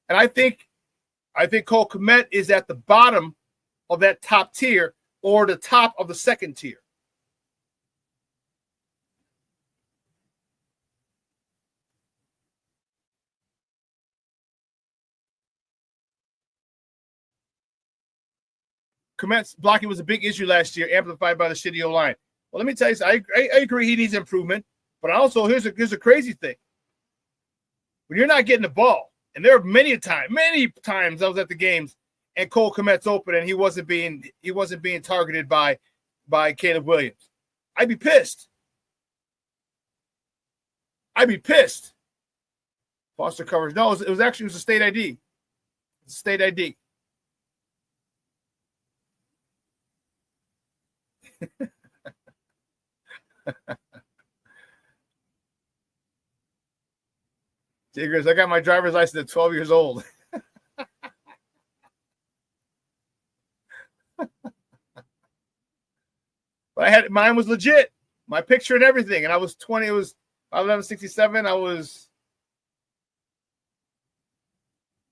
And I think Cole Kmet is at the bottom of that top tier, or the top of the second tier. Kmet's blocking was a big issue last year, amplified by the shitty O-line. Well, let me tell you, I agree he needs improvement, but also here's a crazy thing. When you're not getting the ball, and there are many times I was at the games, and Cole Kmet's open, and he wasn't being targeted by Caleb Williams. I'd be pissed. Foster coverage. No, it was a state ID. It's a state ID. Tigers, I got my driver's license at 12 years old. But mine was legit. My picture and everything. And I was 20. It was 1167. I was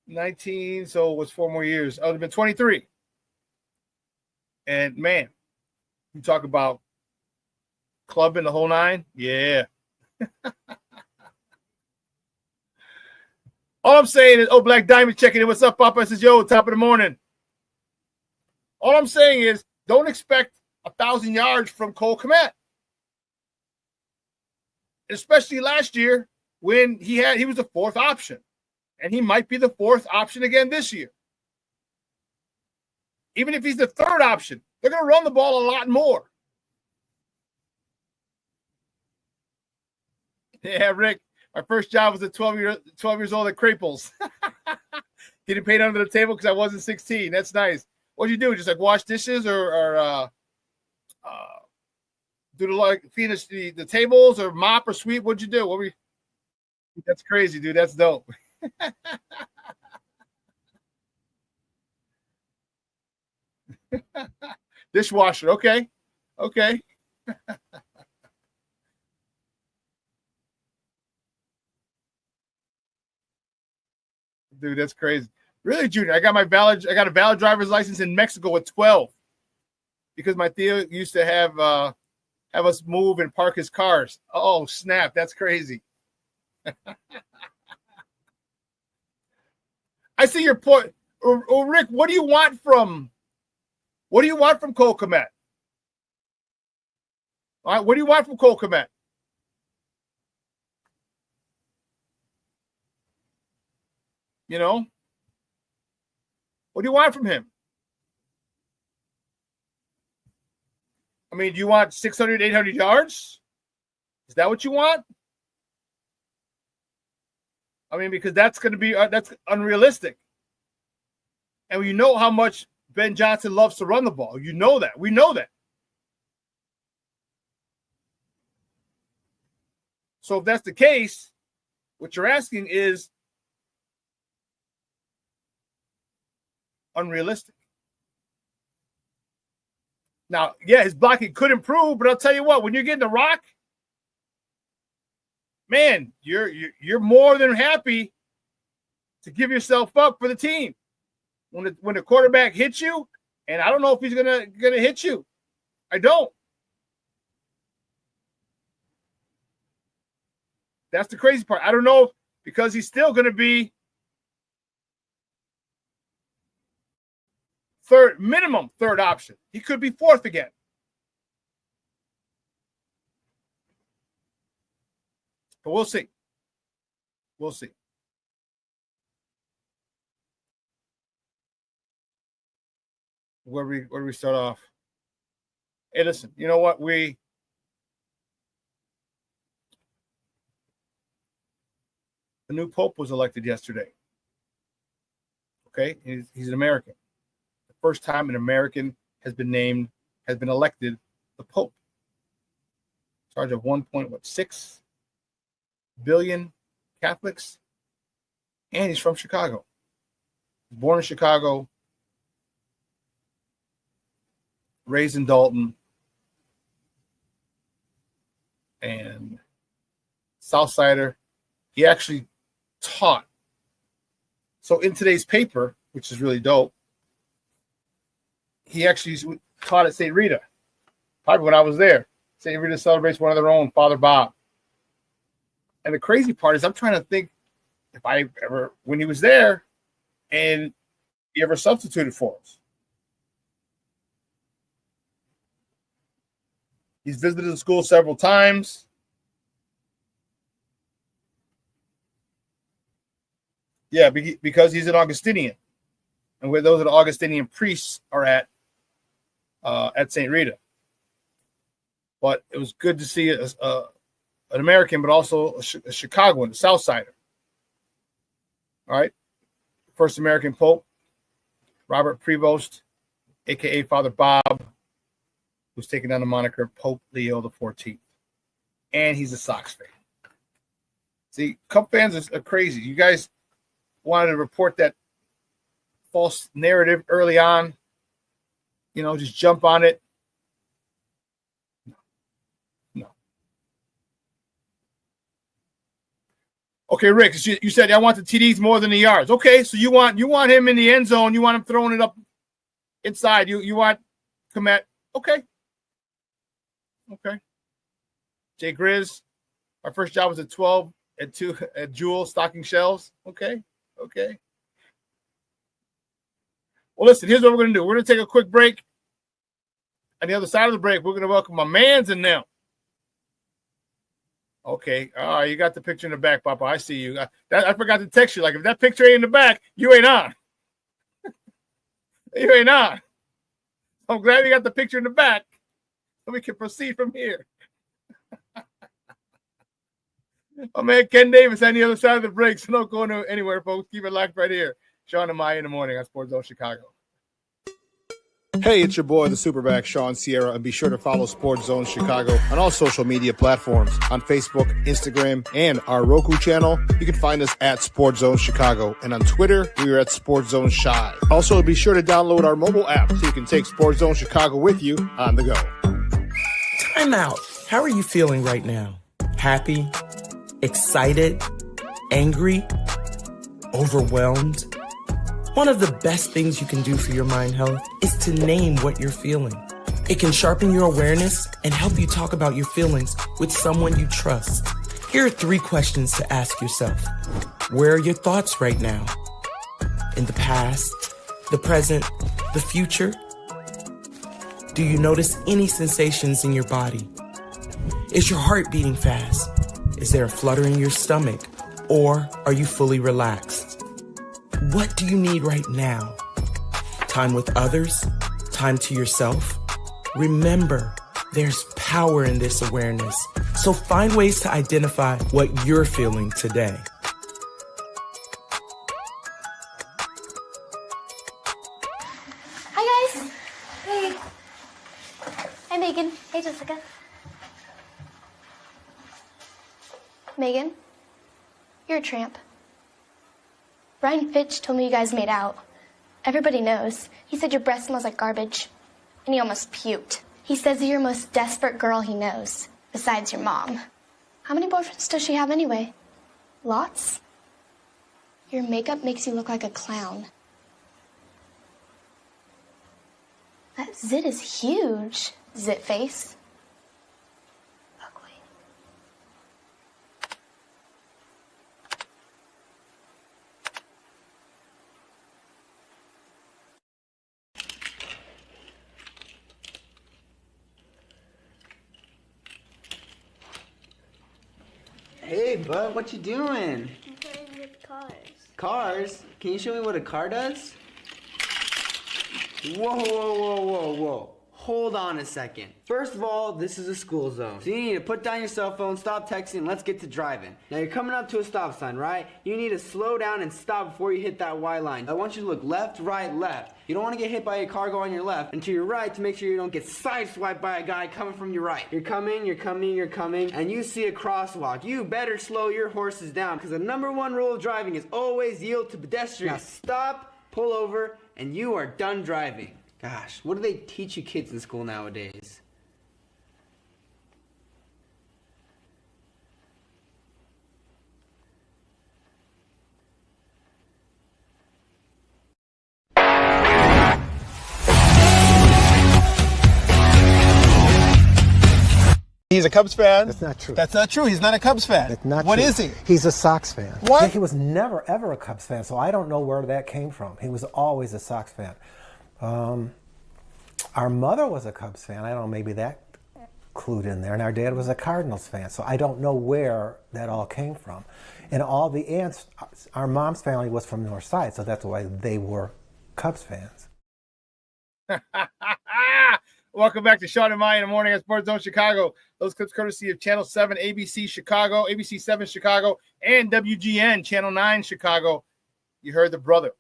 19. So it was 4 more years. I would have been 23. And man, you talk about clubbing the whole 9. Yeah. All I'm saying is, Black Diamond checking in. What's up, Papa? I says, yo, top of the morning. All I'm saying is, don't expect 1,000 yards from Cole Kmet. Especially last year when he was the 4th option. And he might be the 4th option again this year. Even if he's the 3rd option, they're going to run the ball a lot more. Yeah, Rick. My first job was at 12 years old at Craples. Getting paid under the table because I wasn't 16. That's nice. What'd you do? Just like wash dishes or do finish the tables or mop or sweep? What'd you do? That's crazy, dude. That's dope. Dishwasher. Okay. Dude, that's crazy. Really, Junior? I got a valid driver's license in Mexico at 12 because my Theo used to have us move and park his cars. Oh, snap. That's crazy. I see your point. Oh, Rick, what do you want from Cole Kmet? All right, what do you want from Cole Kmet? You know? What do you want from him? I mean, do you want 600, 800 yards? Is that what you want? I mean, because that's going to be that's unrealistic. And we know how much Ben Johnson loves to run the ball. You know that. We know that. So if that's the case, what you're asking is unrealistic. Now, yeah, his blocking could improve, but I'll tell you what, when you're getting the rock, man, you're more than happy to give yourself up for the team. When the quarterback hits you, and I don't know if he's gonna hit you. I don't. That's the crazy part. I don't know because he's still going to be minimum third option. He could be fourth again. But we'll see. We'll see. Where do we start off? Hey, listen, you know what? The new Pope was elected yesterday. Okay? He's an American. The first time an American has been elected the Pope. In charge of 1.6 billion Catholics. And he's from Chicago. Born in Chicago. Raised in Dalton. And Southsider. He actually taught. So in today's paper, which is really dope, he actually taught at St. Rita. Probably when I was there. St. Rita celebrates one of their own, Father Bob. And the crazy part is I'm trying to think if I ever, when he was there, and he ever substituted for us. He's visited the school several times. Yeah, because he's an Augustinian. And where those are the Augustinian priests are at St. Rita. But it was good to see an American, but also a Chicagoan, a Southsider. All right. First American Pope, Robert Prevost, a.k.a. Father Bob, who's taking on the moniker Pope Leo XIV. And he's a Sox fan. See, Cub fans are crazy. You guys wanted to report that false narrative early on. You know, just jump on it. No. Okay, Rick, you said I want the TDs more than the yards. Okay, so you want him in the end zone. You want him throwing it up inside. You want Komet. Okay. Okay. Jay Grizz, our first job was at 12 at Jewel stocking shelves. Okay. Okay. Well, listen, here's what we're going to do. We're going to take a quick break. On the other side of the break, we're going to welcome my mans in now. Okay. You got the picture in the back, Papa. I see you. I forgot to text you. Like, if that picture ain't in the back, you ain't on. You ain't on. I'm glad you got the picture in the back. So we can proceed from here. Oh, man, Ken Davis on the other side of the break. So don't go anywhere, folks. Keep it locked right here. Shawn and Maya in the morning on Sports Zone Chicago. Hey, it's your boy, the SuperBack, Shawn Sierra, and be sure to follow Sports Zone Chicago on all social media platforms, on Facebook, Instagram, and our Roku channel. You can find us at Sports Zone Chicago, and on Twitter, we are at Sports Zone Shy. Also, be sure to download our mobile app so you can take Sports Zone Chicago with you on the go. Time out. How are you feeling right now? Happy? Excited? Angry? Overwhelmed? One of the best things you can do for your mind health is to name what you're feeling. It can sharpen your awareness and help you talk about your feelings with someone you trust. Here are 3 questions to ask yourself. Where are your thoughts right now? In the past, the present, the future? Do you notice any sensations in your body? Is your heart beating fast? Is there a flutter in your stomach? Or are you fully relaxed? What do you need right now? Time with others? Time to yourself? Remember, there's power in this awareness. So find ways to identify what you're feeling today. I Hi, Megan. Hey, Jessica. Megan, you're a tramp. Brian Fitch told me you guys made out. Everybody knows. He said your breath smells like garbage. And he almost puked. He says you're the most desperate girl he knows, besides your mom. How many boyfriends does she have anyway? Lots? Your makeup makes you look like a clown. That zit is huge, zit face. Ugly. Hey, bud, what you doing? I'm playing with cars. Cars? Can you show me what a car does? Whoa, whoa, whoa, whoa, whoa. Hold on a second. First of all, this is a school zone. So you need to put down your cell phone, stop texting, and let's get to driving. Now you're coming up to a stop sign, right? You need to slow down and stop before you hit that Y line. I want you to look left, right, left. You don't want to get hit by a car going on your left, and to your right to make sure you don't get sideswiped by a guy coming from your right. You're coming, and you see a crosswalk. You better slow your horses down, because the #1 rule of driving is always yield to pedestrians. Now stop, pull over, and you are done driving. Gosh, what do they teach you kids in school nowadays? He's a Cubs fan. That's not true. That's not true. He's not a Cubs fan. That's not What true. is he? He's a Sox fan. What? He was never, ever a Cubs fan, so I don't know where that came from. He was always a Sox fan. Our mother was a Cubs fan. I don't know, maybe that clued in there. And our dad was a Cardinals fan, so I don't know where that all came from. And all the aunts, our mom's family was from North Side, so that's why they were Cubs fans. Welcome back to Shawn and Maya in the morning at Sports Zone Chicago. Those clips courtesy of Channel 7, ABC Chicago, ABC 7 Chicago, and WGN, Channel 9 Chicago. You heard the brother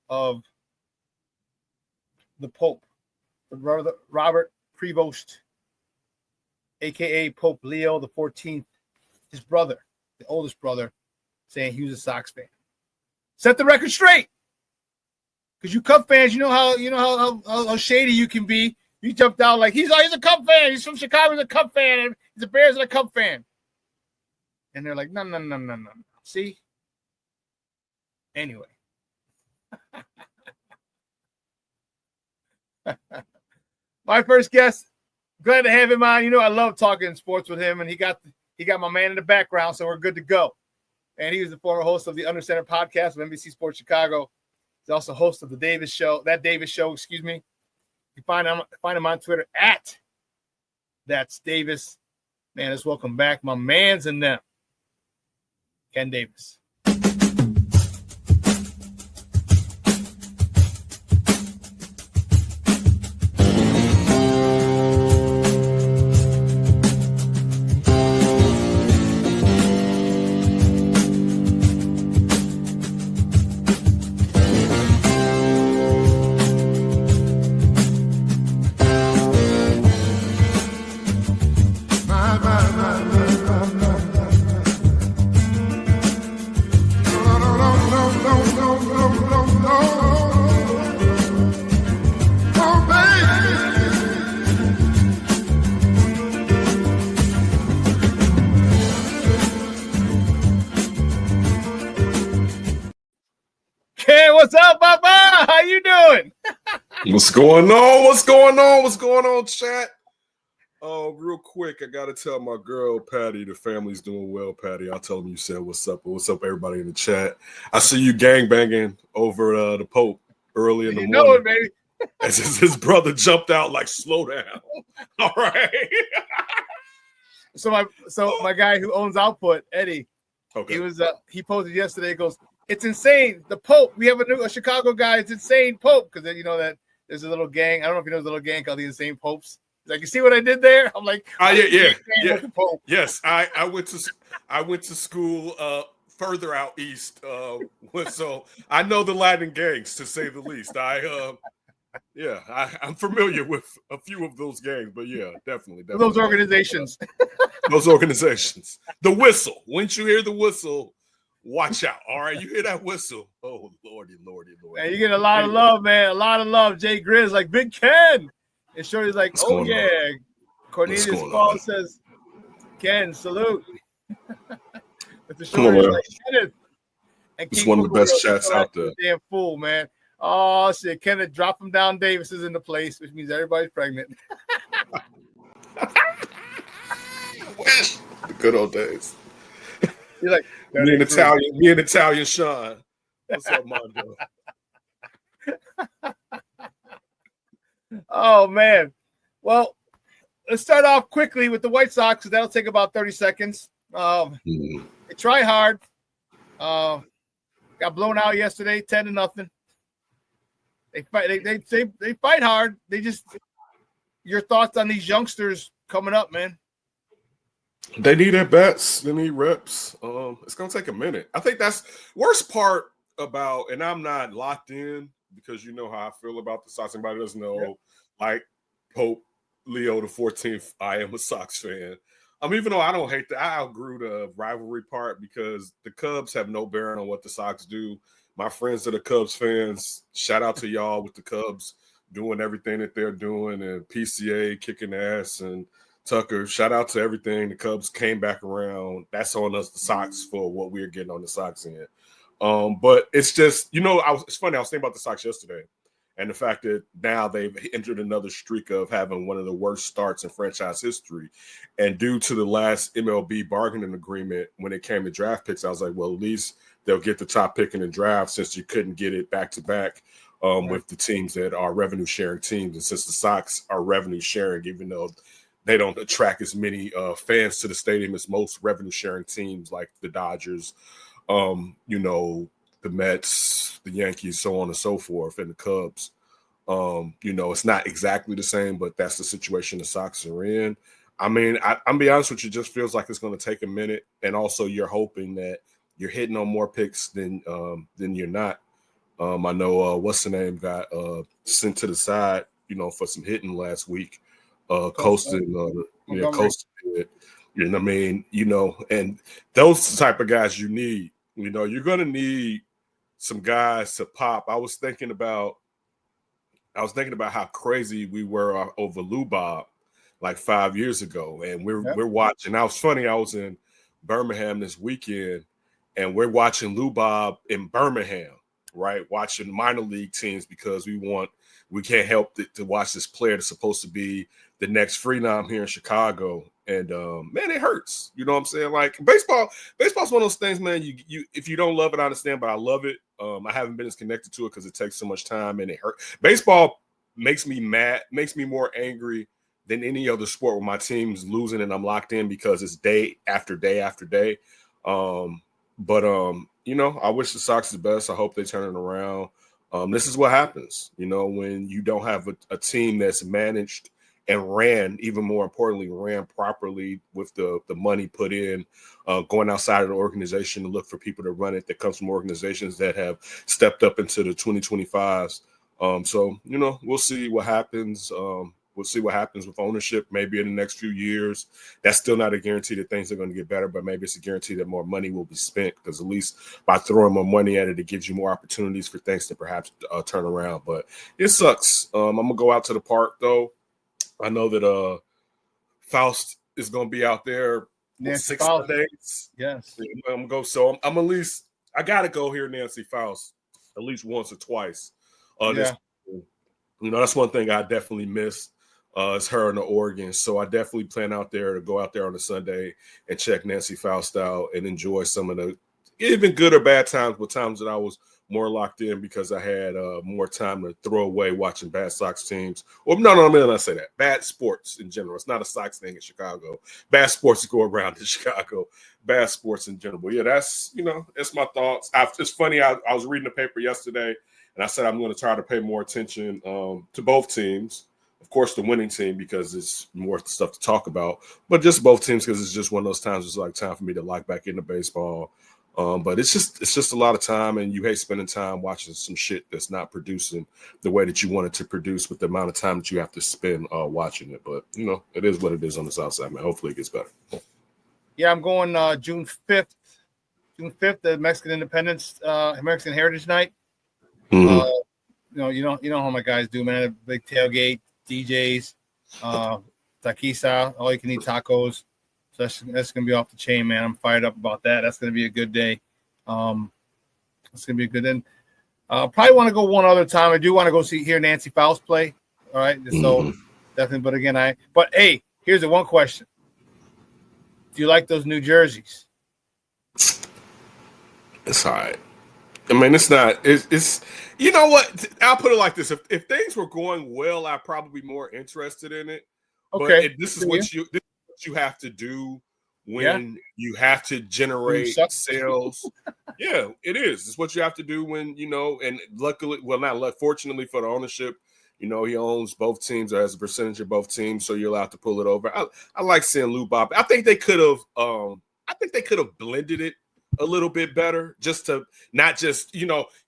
of the Pope, the brother Robert Prevost, a.k.a. Pope Leo the 14th, his brother, the oldest brother, saying he was a Sox fan. Set the record straight. Because you Cub fans, you know how shady you can be. You jumped out like he's a Cub fan. He's from Chicago. He's a Cub fan. And he's a Bears and a Cub fan. And they're like, no. See? Anyway. My first guest, glad to have him on. You know, I love talking sports with him, and he got my man in the background, so we're good to go. And he was the former host of the Under Center podcast of NBC Sports Chicago. He's also host of the Davis Show. You find him on Twitter at That's Davis. Man, let's welcome back my mans and them, Ken Davis. What's up, Papa? How you doing? What's going on, chat? Real quick, I gotta tell my girl Patty the family's doing well. Patty, I'll tell them you said what's up. What's up, everybody in the chat? I see you gangbanging over the Pope early in the morning. You know it, baby. As his brother jumped out like, slow down. All right. So my guy who owns Output, Eddie, okay, he posted yesterday. He goes, "It's insane. The Pope. We have a Chicago guy. It's insane Pope." Because then you know that there's a little gang. I don't know if you know the little gang called the Insane Popes. He's like, you see what I did there? I'm like, yeah. Yes, I went to school further out east, so I know the Latin gangs, to say the least. Yeah, I'm familiar with a few of those games, but yeah, definitely. Those organizations. Those organizations. The whistle. Once you hear the whistle, watch out. All right, you hear that whistle. Oh, lordy. Man, you get a lot of love, man. A lot of love. Jay Grizz like Big Ken. And Shorty's like, What's oh going yeah. on? Cornelius What's going Paul on? says, Ken, salute. But the Come on, Shorty's man. like, Kenneth. And It's King one of the best Kugel chats still out acting there. a damn fool, man. Oh shit, Kenneth, drop him down. Davis is in the place, which means everybody's pregnant. The good old days. He's like, Me and Italian Shawn. What's up, Mondo? Oh man. Well, let's start off quickly with the White Sox. That'll take about 30 seconds. They try hard. Got blown out yesterday, 10-0. They fight. They fight hard. They just. Your thoughts on these youngsters coming up, man? They need at bats. They need reps. It's gonna take a minute. I think that's worst part about, and I'm not locked in because you know how I feel about the Sox. Anybody doesn't know, like Pope Leo the 14th. I am a Sox fan. Even though I don't hate I outgrew the rivalry part because the Cubs have no bearing on what the Sox do. My friends that are Cubs fans, shout out to y'all with the Cubs doing everything that they're doing, and PCA kicking ass, and Tucker, shout out to everything. The Cubs came back around. That's on us, the Sox, for what we're getting on the Sox end. But it's just, it's funny. I was thinking about the Sox yesterday and the fact that now they've entered another streak of having one of the worst starts in franchise history. And due to the last MLB bargaining agreement, when it came to draft picks, I was like, well, at least they'll get the top pick in the draft since you couldn't get it back-to-back with the teams that are revenue-sharing teams. And since the Sox are revenue-sharing, even though they don't attract as many fans to the stadium as most revenue-sharing teams like the Dodgers, the Mets, the Yankees, so on and so forth, and the Cubs. It's not exactly the same, but that's the situation the Sox are in. I'm be honest with you, it just feels like it's going to take a minute, and also you're hoping that you're hitting on more picks than you're not. I know what's the name got sent to the side, for some hitting last week. Coasting, Coasting did. You know what I mean? And those type of guys you need. You're going to need some guys to pop. I was thinking about how crazy we were over Lou Bob like 5 years ago, and we're watching. Now it's funny. I was in Birmingham this weekend, and we're watching Lou Bob in Birmingham, right? Watching minor league teams because we can't help to watch this player that's supposed to be the next Freenom here in Chicago. And man, it hurts. You know what I'm saying? Like baseball's one of those things, man. You if you don't love it, I understand, but I love it. I haven't been as connected to it because it takes so much time and it hurts. Baseball makes me mad, makes me more angry than any other sport where my team's losing and I'm locked in because it's day after day after day. But I wish the Sox the best. I hope they turn it around. This is what happens, when you don't have a team that's managed and ran, even more importantly, ran properly with the money put in, going outside of the organization to look for people to run it that comes from organizations that have stepped up into the 2025s. So, we'll see what happens. We'll see what happens with ownership maybe in the next few years. That's still not a guarantee that things are going to get better, but maybe it's a guarantee that more money will be spent because at least by throwing more money at it, it gives you more opportunities for things to perhaps turn around. But it sucks. I'm going to go out to the park, though. I know that Faust is going to be out there 6 days. Yes. I'm going to go. So I'm at least – I got to go hear Nancy Faust at least once or twice. That's one thing I definitely miss. It's her in the Oregon. So I definitely plan to go out there on a Sunday and check Nancy Faust out and enjoy some of the even good or bad times, but times that I was more locked in because I had more time to throw away watching bad Sox teams. Well, no, I'm not say that. Bad sports in general. It's not a Sox thing in Chicago. Bad sports go around in Chicago. Bad sports in general. But yeah, that's my thoughts. It's funny. I was reading the paper yesterday, and I said I'm going to try to pay more attention to both teams. Of course, the winning team because it's more stuff to talk about, but just both teams because it's just one of those times. It's like time for me to lock back into baseball. But it's just a lot of time, and you hate spending time watching some shit that's not producing the way that you want it to produce with the amount of time that you have to spend watching it. But it is what it is on the South Side, man. Hopefully it gets better. Yeah, I'm going June 5th. June 5th, the Mexican Independence, Mexican Heritage Night. Mm-hmm. You know how my guys do, man. A big tailgate, DJs, taquiza, all you can eat tacos. So that's gonna be off the chain, man. I'm fired up about that. That's gonna be a good day. It's gonna be a good day. Probably want to go one other time. I do want to go hear Nancy Faust play. All right, so definitely. But again, hey, here's the one question: do you like those new jerseys? It's all right. I mean, it's not. It's you know what? I'll put it like this: if things were going well, I'd probably be more interested in it. Okay, but this is what you have to do when you have to generate sales. Yeah, it is. It's what you have to do when And luckily, well, not fortunately for the ownership, he owns both teams or has a percentage of both teams, so you're allowed to pull it over. I like seeing Lou Bob. I think they could have. I think they could have blended it a little bit better, just to not just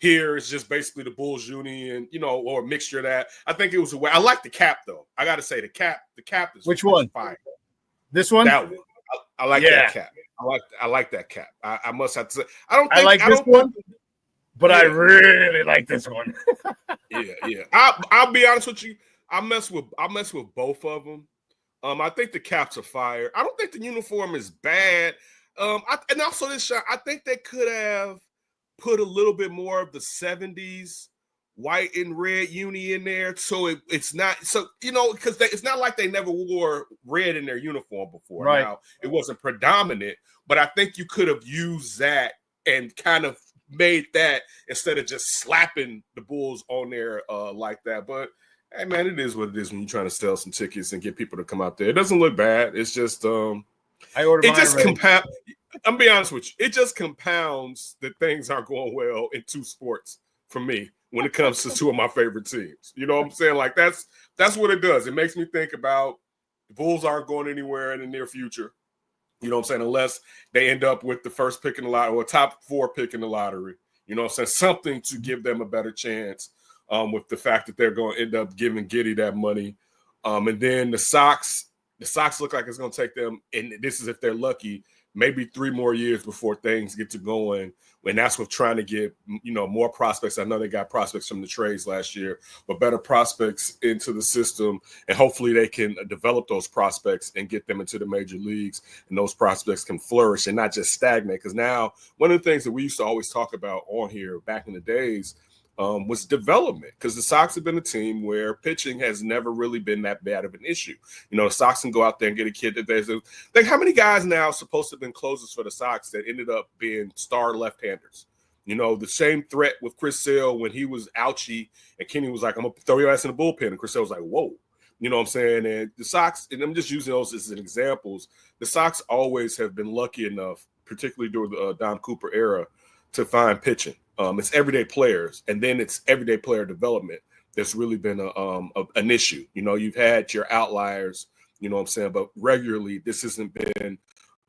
here it's just basically the Bulls uni and or a mixture of that. I think it was a way. I like the cap though. I got to say the cap is which one? Fire. This one? That one. I like that cap. I like that cap. I must have to say I like this one, but I really like this one. yeah. I'll be honest with you. I mess with both of them. I think the caps are fire. I don't think the uniform is bad. And also this shot, I think they could have put a little bit more of the 70s white and red uni in there, so it's not because it's not like they never wore red in their uniform before. Right. Now it wasn't predominant, but I think you could have used that and kind of made that instead of just slapping the Bulls on there like that. But hey, man, it is what it is when you're trying to sell some tickets and get people to come out there. It doesn't look bad. It's just I'm be honest with you. It just compounds that things aren't going well in two sports for me when it comes to two of my favorite teams. You know what I'm saying? Like that's what it does. It makes me think about the Bulls aren't going anywhere in the near future. You know what I'm saying? Unless they end up with the first pick in the lottery or top 4 pick in the lottery. You know what I'm saying? Something to give them a better chance with the fact that they're going to end up giving Giddey that money. And then the Sox look like it's going to take them, and this is if they're lucky, maybe 3 more years before things get to going. And that's with trying to get, more prospects. I know they got prospects from the trades last year, but better prospects into the system. And hopefully they can develop those prospects and get them into the major leagues. And those prospects can flourish and not just stagnate. Because now one of the things that we used to always talk about on here back in the days was development, because the Sox have been a team where pitching has never really been that bad of an issue. The Sox can go out there and get a kid that there's like how many guys now supposed to have been closers for the Sox that ended up being star left-handers? The same threat with Chris Sale when he was ouchie and Kenny was like, I'm gonna throw your ass in the bullpen, and Chris Sale was like, whoa. You know what I'm saying? And the Sox, and I'm just using those as examples, the Sox always have been lucky enough, particularly during the Don Cooper era, to find pitching. It's everyday players, and then it's everyday player development that's really been an issue. You've had your outliers, you know what I'm saying, but regularly this hasn't been an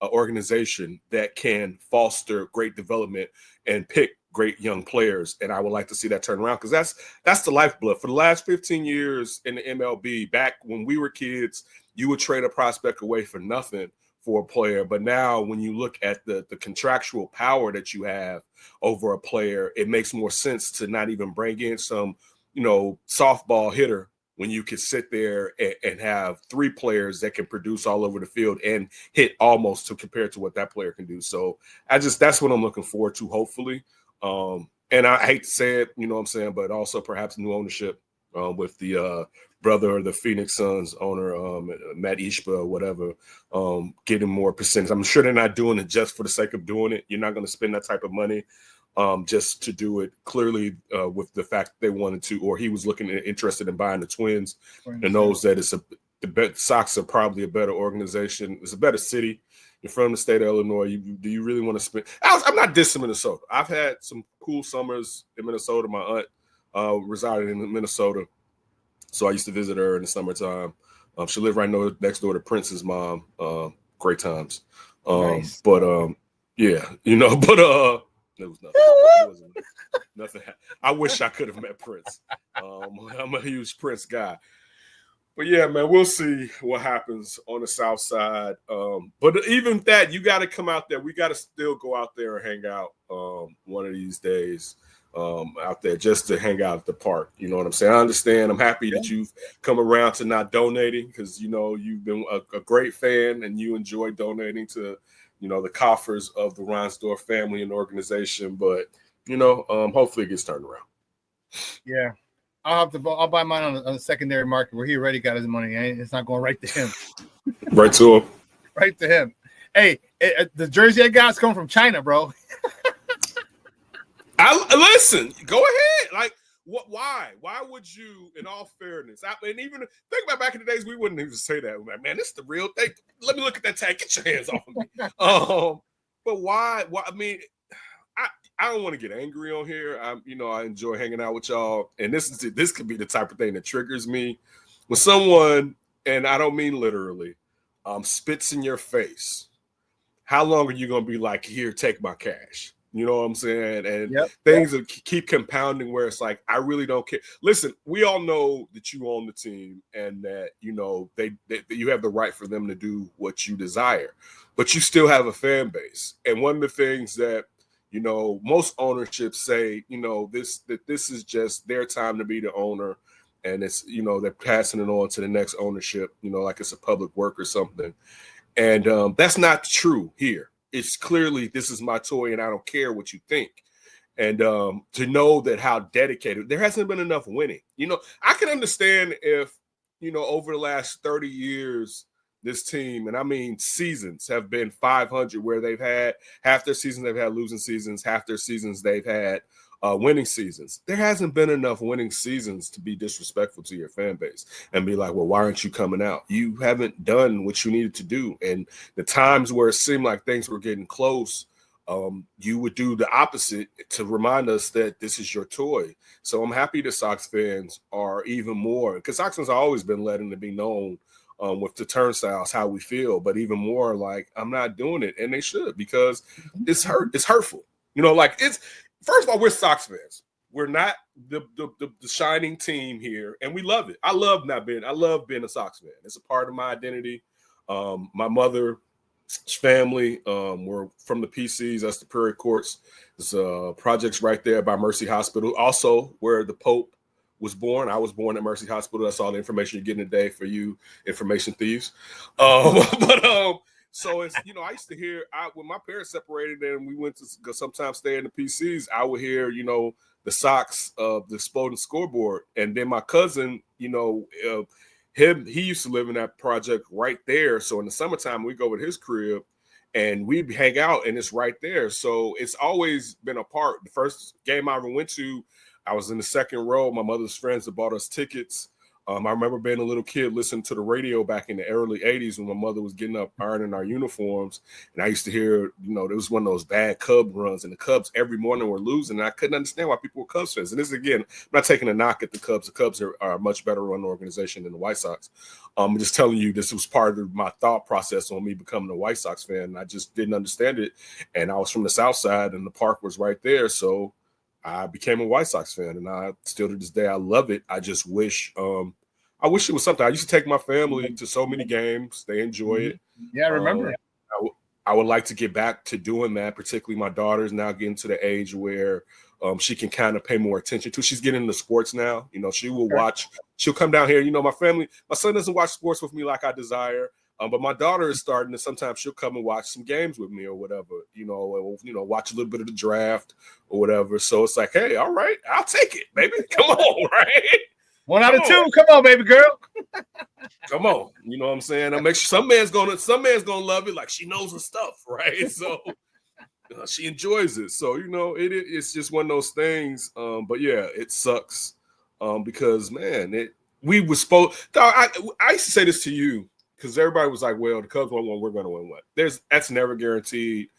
organization that can foster great development and pick great young players. And I would like to see that turn around, because that's the lifeblood. For the last 15 years in the MLB, back when we were kids, you would trade a prospect away for nothing for a player. But now when you look at the contractual power that you have over a player, it makes more sense to not even bring in some, softball hitter when you can sit there and have 3 players that can produce all over the field and hit almost to compare to what that player can do. So that's what I'm looking forward to, hopefully. And I hate to say it, you know what I'm saying, but also perhaps new ownership with the brother of the Phoenix Suns owner, Matt Ishba or whatever, getting more percentage. I'm sure they're not doing it just for the sake of doing it. You're not going to spend that type of money just to do it. Clearly, with the fact that they wanted to, or he was interested in buying the Twins, and knows that the Sox are probably a better organization. It's a better city. You're from the state of Illinois. Do you really want to spend? I'm not dissing Minnesota. I've had some cool summers in Minnesota. My aunt resided in Minnesota, so I used to visit her in the summertime. She lived right next door to Prince's mom. Great times. Nice. But Yeah, but there was nothing. It wasn't nothing. I wish I could have met Prince. I'm a huge Prince guy. But yeah, man, we'll see what happens on the South Side. But even that, you got to come out there. We got to still go out there and hang out one of these days out there just to hang out at the park. You know what I'm saying? I understand. I'm happy that you've come around to not donating because, you've been a great fan and you enjoy donating to, the coffers of the Reinsdorf family and organization. But, hopefully it gets turned around. Yeah. I'll buy mine on the secondary market where he already got his money. It's not going right to him. Right to him. Right to him. Hey, the jersey I got is coming from China, bro. Listen, go ahead. Like, what? Why? Why would you, in all fairness, and even think about back in the days, we wouldn't even say that. Like, man, this is the real thing. Let me look at that tag. Get your hands off of me. But why? I mean, I don't want to get angry on here. I enjoy hanging out with y'all, and this could be the type of thing that triggers me when someone, and I don't mean literally, spits in your face. How long are you gonna be like, here, take my cash? You know what I'm saying? And things keep compounding where it's like, I really don't care. Listen, we all know that you own the team and that, that you have the right for them to do what you desire, but you still have a fan base. And one of the things that, most ownerships say, that this is just their time to be the owner. And it's, they're passing it on to the next ownership, like it's a public work or something. And that's not true here. It's clearly, this is my toy and I don't care what you think. And to know that how dedicated, there hasn't been enough winning. I can understand if, over the last 30 years, this team, and I mean seasons, have been 500 where they've had half their seasons, they've had losing seasons, half their seasons, they've had winning seasons. There hasn't been enough winning seasons to be disrespectful to your fan base and be like, well, why aren't you coming out? You haven't done what you needed to do. And the times where it seemed like things were getting close, you would do the opposite to remind us that this is your toy. So I'm happy that Sox fans are even more, because Sox fans have always been letting it be known with the turnstiles how we feel, but even more like, I'm not doing it, and they should, because it's hurtful. It's, first of all, we're Sox fans. We're not the shining team here, and we love it. I love being a Sox fan. It's a part of my identity. My mother's family were from the PCs. That's the Prairie Courts. There's projects right there by Mercy Hospital, also where the Pope was born. I was born at Mercy Hospital. That's all the information you're getting today for you information thieves. So it's, I used to hear, when my parents separated and we went to sometimes stay in the PCs, I would hear, the Sox, the exploding scoreboard. And then my cousin, he used to live in that project right there. So in the summertime, we go to his crib and we'd hang out and it's right there. So it's always been a part. The first game I ever went to, I was in the second row. My mother's friends had bought us tickets. I remember being a little kid listening to the radio back in the early 80s when my mother was getting up ironing our uniforms. And I used to hear, there was one of those bad Cub runs, and the Cubs every morning were losing. And I couldn't understand why people were Cubs fans. And this, again, I'm not taking a knock at the Cubs. The Cubs are a much better run organization than the White Sox. I'm just telling you, this was part of my thought process on me becoming a White Sox fan. And I just didn't understand it. And I was from the South Side, and the park was right there. So I became a White Sox fan, and I still to this day, I love it. I just wish it was something. I used to take my family to so many games. They enjoy it. Yeah, I remember. I would like to get back to doing that, particularly my daughter's now getting to the age where she can kind of pay more attention to. She's getting into sports now. She will watch. She'll come down here. My son doesn't watch sports with me like I desire. But my daughter is starting to, sometimes she'll come and watch some games with me or whatever, watch a little bit of the draft or whatever. So it's like, hey, all right, I'll take it, baby. Come on, right? 1 out of 2. Come on, baby girl. Come on. You know what I'm saying? I make sure some man's gonna love it. Like, she knows her stuff, right? So she enjoys it. So, it's just one of those things. But yeah, it sucks. Because man, we were supposed, I used to say this to you, because everybody was like, well, the Cubs won one, we're going to win one. That's never guaranteed.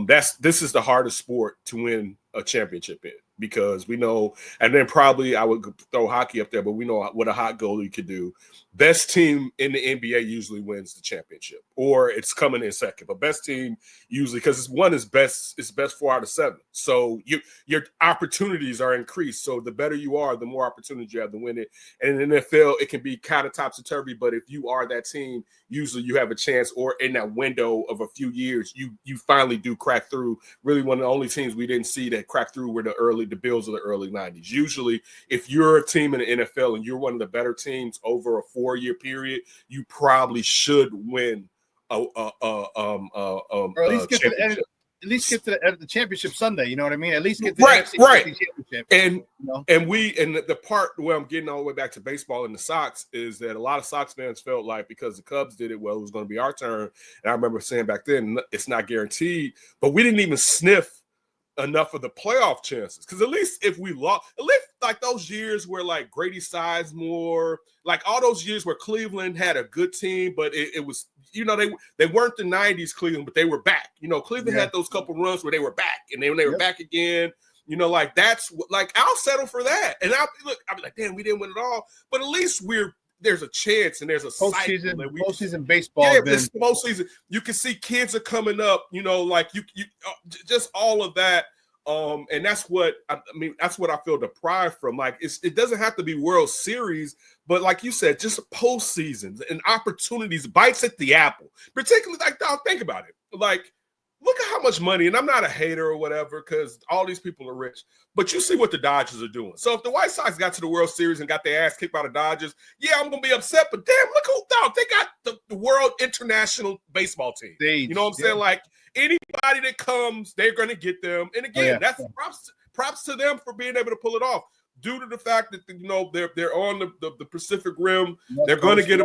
This is the hardest sport to win a championship in, because we know, and then probably I would throw hockey up there, but we know what a hot goalie could do. Best team in the NBA usually wins the championship, or it's coming in second. But best team usually, because it's best 4 out of 7. So your opportunities are increased. So the better you are, the more opportunities you have to win it. And in the NFL, it can be kind of topsy-turvy, but if you are that team, usually you have a chance, or in that window of a few years, you finally do crack through. Really, one of the only teams we didn't see that crack through were the Bills of the early 90s. Usually, if you're a team in the NFL and you're one of the better teams over a 4-year period, you probably should win or at least get to the end. At least get to the championship Sunday. You know what I mean? At least get to the NFC championship. And the part where I'm getting all the way back to baseball and the Sox is that a lot of Sox fans felt like because the Cubs did it well, it was going to be our turn. And I remember saying back then, it's not guaranteed, but we didn't even sniff enough of the playoff chances. Because at least if we lost, at least like those years where like Grady Sizemore, like all those years where Cleveland had a good team, but it was, you know, they weren't the 90s Cleveland, but they were back. You know, Cleveland had those couple runs where they were back, and then when they were back again, you know, like that's like I'll settle for that. And I'll be like, damn, we didn't win it all, but at least there's a chance and there's a postseason baseball. Yeah, this postseason, you can see kids are coming up, you know, like you just all of that. And that's what that's what I feel deprived from. Like it doesn't have to be World Series, but like you said, just postseasons and opportunities, bites at the apple. Particularly, like, dog, think about it. Like, look at how much money, and I'm not a hater or whatever, because all these people are rich, but you see what the Dodgers are doing. So if the White Sox got to the World Series and got their ass kicked by the Dodgers, yeah, I'm going to be upset, but damn, look who, dog, they got the World International Baseball team. You know what I'm saying? Like, anybody that comes, they're going to get them. And again, that's props to them for being able to pull it off. Due to the fact that, you know, they're on the Pacific Rim, they're going to get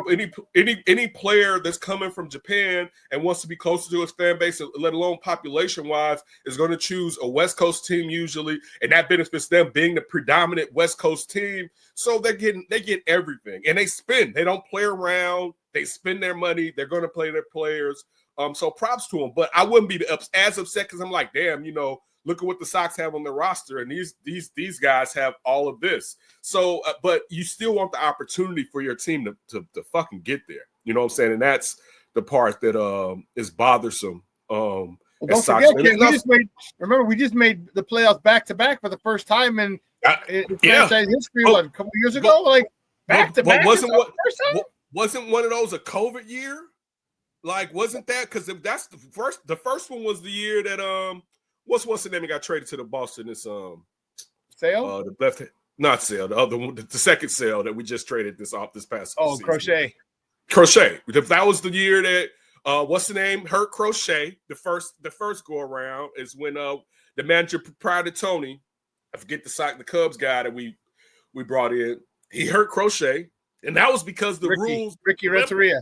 any player that's coming from Japan and wants to be closer to his fan base, let alone population-wise, is going to choose a West Coast team usually, and that benefits them being the predominant West Coast team. So they get everything, and they spend. They don't play around. They spend their money. They're going to play their players. So props to them. But I wouldn't be as upset because I'm like, damn, you know, look at what the Sox have on their roster, and these guys have all of this. So, but you still want the opportunity for your team to fucking get there. You know what I'm saying? And that's the part that is bothersome. Well, don't forget, we just made the playoffs back to back for the first time in franchise history. A couple years ago, like back to back. Wasn't one of those a COVID year? Like, wasn't that because that's the first one was the year that what's the name? He got traded to the Boston. It's Sale. The left, not Sale. The other one, the second Sale that we just traded this past. Oh, season. Crochet. That was the year that what's the name? Hurt Crochet. The first go around is when the manager prior to Tony, I forget the Cubs guy that we brought in. He hurt Crochet, and that was because the rules. Ricky Renteria,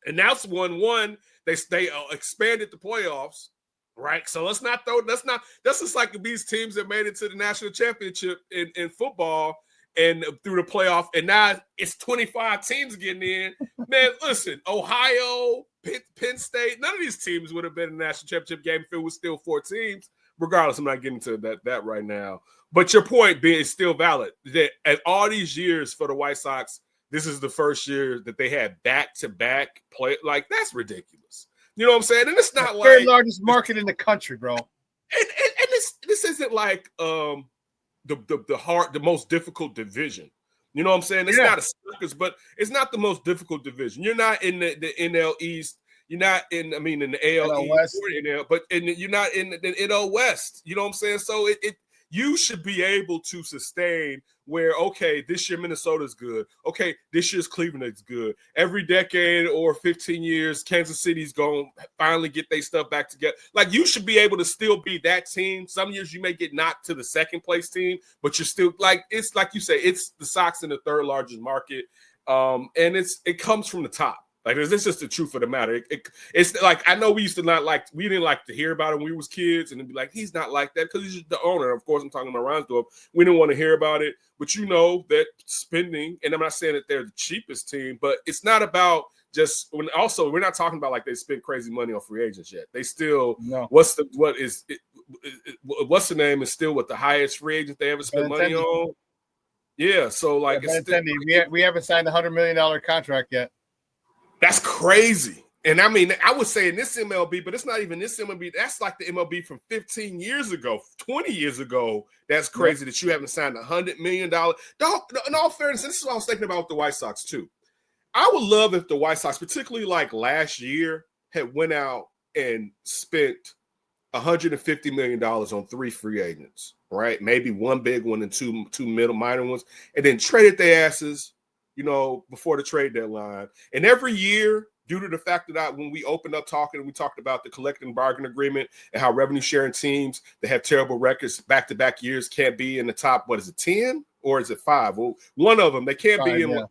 and that's 1-1. They expanded the playoffs. Right, so that's just like these teams that made it to the national championship in football and through the playoff, and now it's 25 teams getting in. Man, listen, Ohio, Penn State, none of these teams would have been in the national championship game if it was still 4 teams. Regardless, I'm not getting to that right now. But your point being still valid that at all these years for the White Sox, this is the first year that they had back-to-back play. Like, that's ridiculous. You know what I'm saying? And it's not the like third largest market in the country, bro. And this isn't like the most difficult division. You know what I'm saying? It's not a circus, but it's not the most difficult division. You're not in the NL East. You're not in the AL East or NL, but you're not in the NL West. You know what I'm saying? So you should be able to sustain where, okay, this year Minnesota's good. Okay, this year's Cleveland is good. Every decade or 15 years, Kansas City's going to finally get their stuff back together. Like, you should be able to still be that team. Some years you may get knocked to the second place team, but you're still, like, it's like you say, it's the Sox in the third largest market. And it comes from the top. Like, this is just the truth of the matter. It's like, I know we didn't like to hear about it when we was kids, and it'd be like, he's not like that because he's just the owner. Of course, I'm talking about Reinsdorf. We didn't want to hear about it, but you know that spending, and I'm not saying that they're the cheapest team, but it's not about just when. Also, we're not talking about like they spend crazy money on free agents yet. They still what's the name is still the highest free agent they ever spent money on. Yeah, so like it's still, we haven't signed a $100 million contract yet. That's crazy. And I mean, I would say in this MLB, but it's not even this MLB. That's like the MLB from 15 years ago, 20 years ago. That's crazy that you haven't signed $100 million. Dog, in all fairness, this is what I was thinking about with the White Sox too. I would love if the White Sox, particularly like last year, had went out and spent $150 million on 3 free agents, right? Maybe one big one and two middle minor ones, and then traded their asses, before the trade deadline. And every year, due to the fact that when we opened up talking, we talked about the collective bargaining agreement and how revenue sharing teams that have terrible records back-to-back years can't be in the top, 10 or is it 5? Well, one of them, they can't be in.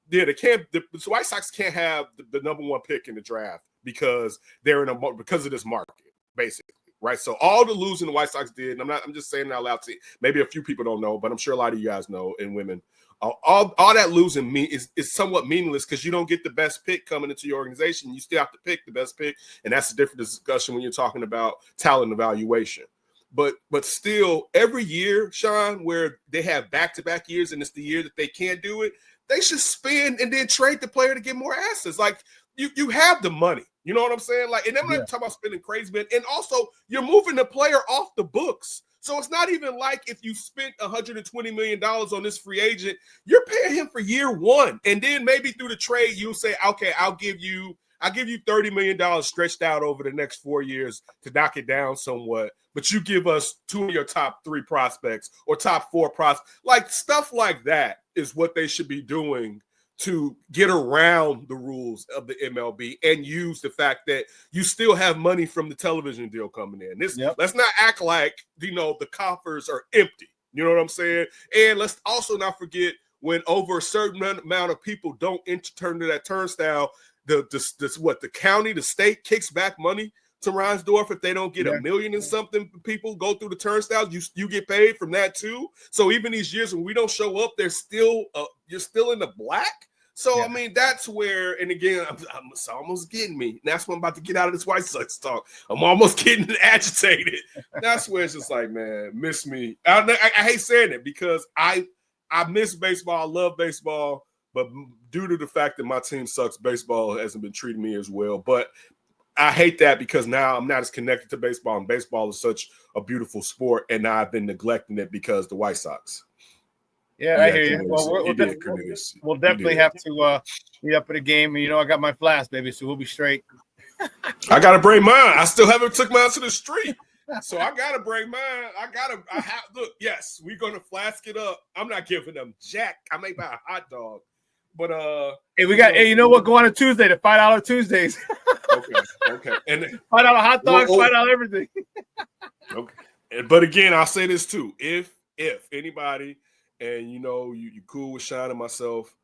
They can't. The White Sox can't have the number 1 pick in the draft because they're because of this market, basically. Right. So all the losing the White Sox did, and I'm just saying it out loud to you. Maybe a few people don't know, but I'm sure a lot of you guys know, and women. All that losing is somewhat meaningless because you don't get the best pick coming into your organization. You still have to pick the best pick, and that's a different discussion when you're talking about talent evaluation. But still, every year, Shawn, where they have back-to-back years and it's the year that they can't do it, they should spend and then trade the player to get more assets. Like you have the money. You know what I'm saying? Like, and I'm not talking about spending crazy, man. And also, you're moving the player off the books. So it's not even like if you spent $120 million on this free agent, you're paying him for year 1. And then maybe through the trade, you'll say, okay, I'll give you $30 million stretched out over the next 4 years to knock it down somewhat. But you give us 2 of your top 3 prospects or top 4 prospects. Like stuff like that is what they should be doing to get around the rules of the MLB and use the fact that you still have money from the television deal coming in. Let's not act like, the coffers are empty. You know what I'm saying? And let's also not forget when over a certain amount of people don't turn to that turnstile, the county, the state kicks back money to Reinsdorf if they don't get $1 million and something people go through the turnstiles. You get paid from that too. So even these years when we don't show up, you're still in the black. So, I mean, that's where, and again, it's almost getting me. That's when I'm about to get out of this White Sox talk. I'm almost getting agitated. That's where it's just like, man, miss me. I hate saying it because I miss baseball. I love baseball. But due to the fact that my team sucks, baseball hasn't been treating me as well. But I hate that because now I'm not as connected to baseball, and baseball is such a beautiful sport, and now I've been neglecting it because the White Sox. Yeah, I hear you. Well, we'll definitely have to meet up at a game. And, I got my flask, baby, so we'll be straight. I got to bring mine. I still haven't took mine to the street. So I got to bring mine. Look, yes, we're going to flask it up. I'm not giving them jack. I may buy a hot dog. But, hey, you know what? Go on a Tuesday, the $5 Tuesdays. Okay. And $5 hot dogs, $5 everything. Okay. But again, I'll say this too. If anybody, and you cool with Shawn and myself,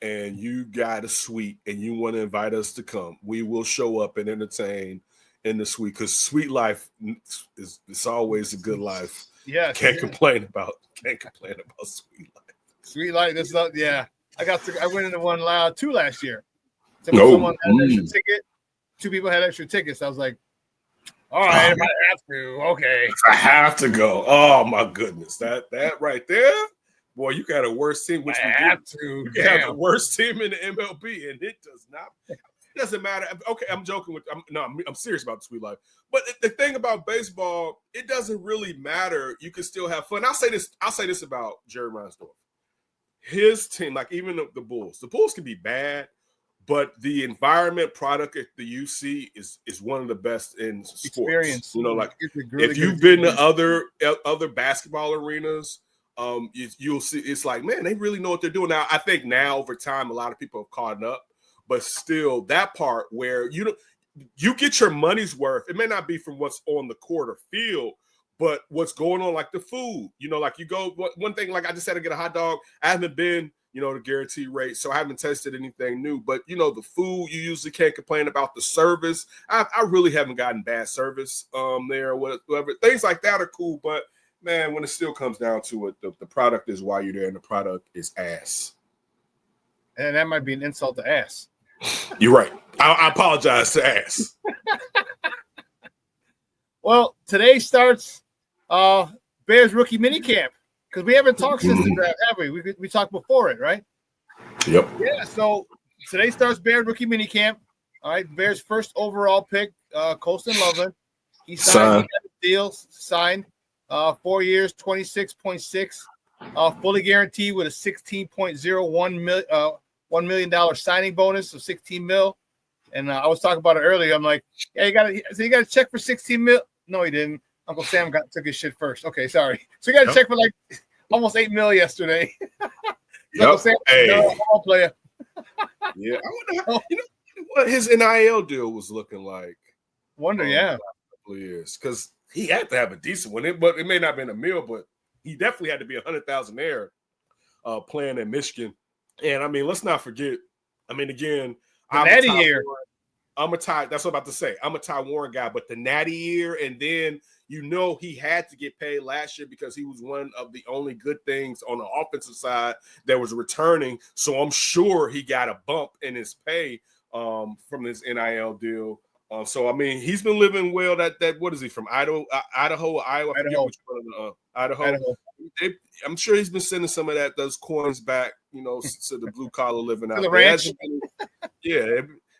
and you got a suite and you want to invite us to come, we will show up and entertain in the suite because sweet life it's always a good life. Yeah, can't complain about sweet life. Sweet life. That's not. Yeah, I went into one 2 last year. Someone had an extra ticket. 2 people had extra tickets. I was like, all right, if I have to, okay. I have to go. Oh my goodness, that right there. Boy, you got a worse team, which we have to. You got the worst team in the MLB, and it does not. It doesn't matter. Okay, I'm joking with. I'm serious about the sweet life. But the thing about baseball, it doesn't really matter. You can still have fun. I'll say this about Jerry Reinsdorf. His team, like even the Bulls can be bad, but the environment product at the UC is one of the best in sports. Experience. Like if you've been to other basketball arenas. You'll see it's like, man, they really know what they're doing. Now, I think now over time, a lot of people have caught up, but still that part where you get your money's worth. It may not be from what's on the court or field, but what's going on, like the food, like you go, one thing, like I just had to get a hot dog. I haven't been, the guarantee rate. So I haven't tested anything new, but the food, you usually can't complain about the service. I really haven't gotten bad service there, whatever. Things like that are cool, but man, when it still comes down to it, the product is why you're there, and the product is ass. And that might be an insult to ass. You're right. I apologize to ass. Well, today starts Bears rookie minicamp because we haven't talked since the draft, have we? We talked before it, right? Yep. Yeah. So today starts Bears rookie minicamp. All right, Bears first overall pick, Colston Loveland. He signed the deal, signed 4 years, 26.6, fully guaranteed with a $16.01 $1 million signing bonus of 16 mil. And I was talking about it earlier. I'm like, yeah, you got to check for 16 mil. No, he didn't. Uncle Sam took his shit first. Okay, sorry. So you got to check for like almost 8 mil yesterday. Uncle Sam, ball player. Yeah, I wonder how, what his NIL deal was looking like. Wonder, the last couple of years, because he had to have a decent one. But it may not have been a mil, but he definitely had to be 100,000 there playing in Michigan. And I mean, let's not forget. I mean, again, natty year. I'm a Ty. That's what I'm about to say. I'm a Ty Warren guy, but the natty year, and then he had to get paid last year because he was one of the only good things on the offensive side that was returning. So I'm sure he got a bump in his pay from this NIL deal. So I mean, he's been living well. That what is he from? Idaho, Iowa? I forget which one. Idaho. I'm sure he's been sending some of those coins back, to the blue collar living out the there. ranch.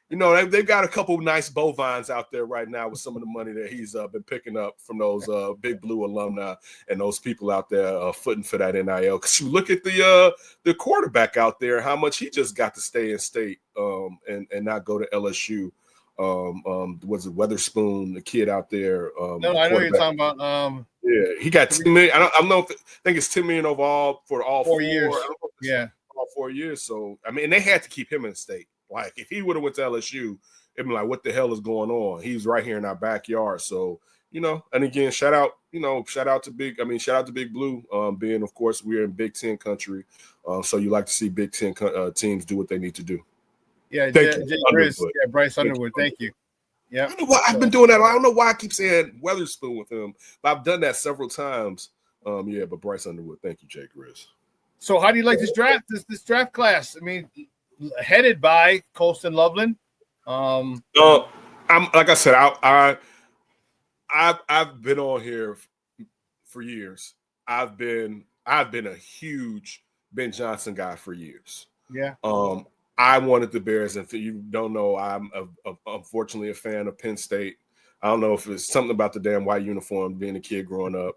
They've got a couple nice bovines out there right now with some of the money that he's been picking up from those Big Blue alumni and those people out there footing for that NIL. Because you look at the quarterback out there, how much he just got to stay in state and not go to LSU. Was it Weatherspoon, the kid out there? No, I know what you're talking about. Yeah, he got 10 million. I think it's 10 million overall for all 4 years. Yeah, all 4 years. So I mean, they had to keep him in state. Like if he would have went to LSU, it'd be like, what the hell is going on? He's right here in our backyard. So and again, shout out to Big Blue. Being, of course, we're in Big Ten country, so you like to see Big Ten teams do what they need to do. Yeah, Bryce Underwood. Thank you. Yeah, I don't know why I've been doing that. I don't know why I keep saying Weatherspoon with him, but I've done that several times. But Bryce Underwood. Thank you, Jay Grizz. So, how do you like this draft? This draft class? I mean, headed by Colston Loveland. I'm like I said, I've been on here for years. I've been a huge Ben Johnson guy for years. Yeah. I wanted the Bears, and if you don't know, I'm unfortunately a fan of Penn State. I don't know if it's something about the damn white uniform, being a kid growing up.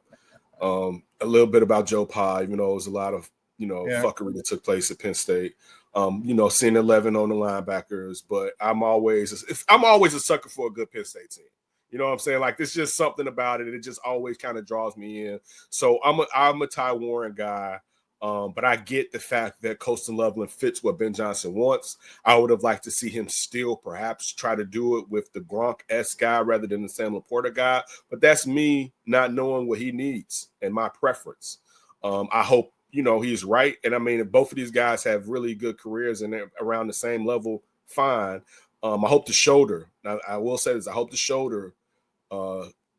A little bit about Joe Pa, even though it was a lot of fuckery that took place at Penn State. Seeing 11 on the linebackers, but I'm always a sucker for a good Penn State team. You know what I'm saying? Like, there's just something about it. It just always kind of draws me in. So I'm a Ty Warren guy. But I get the fact that Colston Loveland fits what Ben Johnson wants. I would have liked to see him still perhaps try to do it with the Gronk-esque guy rather than the Sam Laporta guy. But that's me not knowing what he needs and my preference. I hope, he's right. And I mean, if both of these guys have really good careers and they're around the same level, fine. I hope the shoulder, now I will say this, I hope the shoulder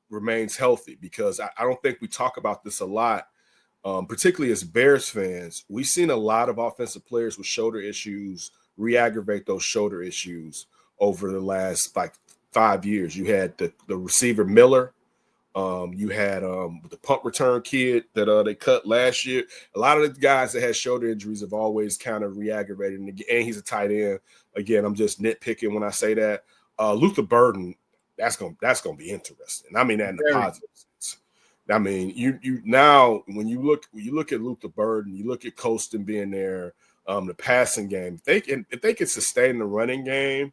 remains healthy, because I don't think we talk about this a lot. Particularly as Bears fans, we've seen a lot of offensive players with shoulder issues re-aggravate those shoulder issues over the last 5 years. You had the receiver Miller. You had the punt return kid that they cut last year. A lot of the guys that had shoulder injuries have always kind of re-aggravated. And he's a tight end. Again, I'm just nitpicking when I say that. Luther Burden, that's gonna be interesting. I mean that in the positive sense. I mean, you now when you look at Luther Burden, you look at Colston being there, the passing game. If they can sustain the running game,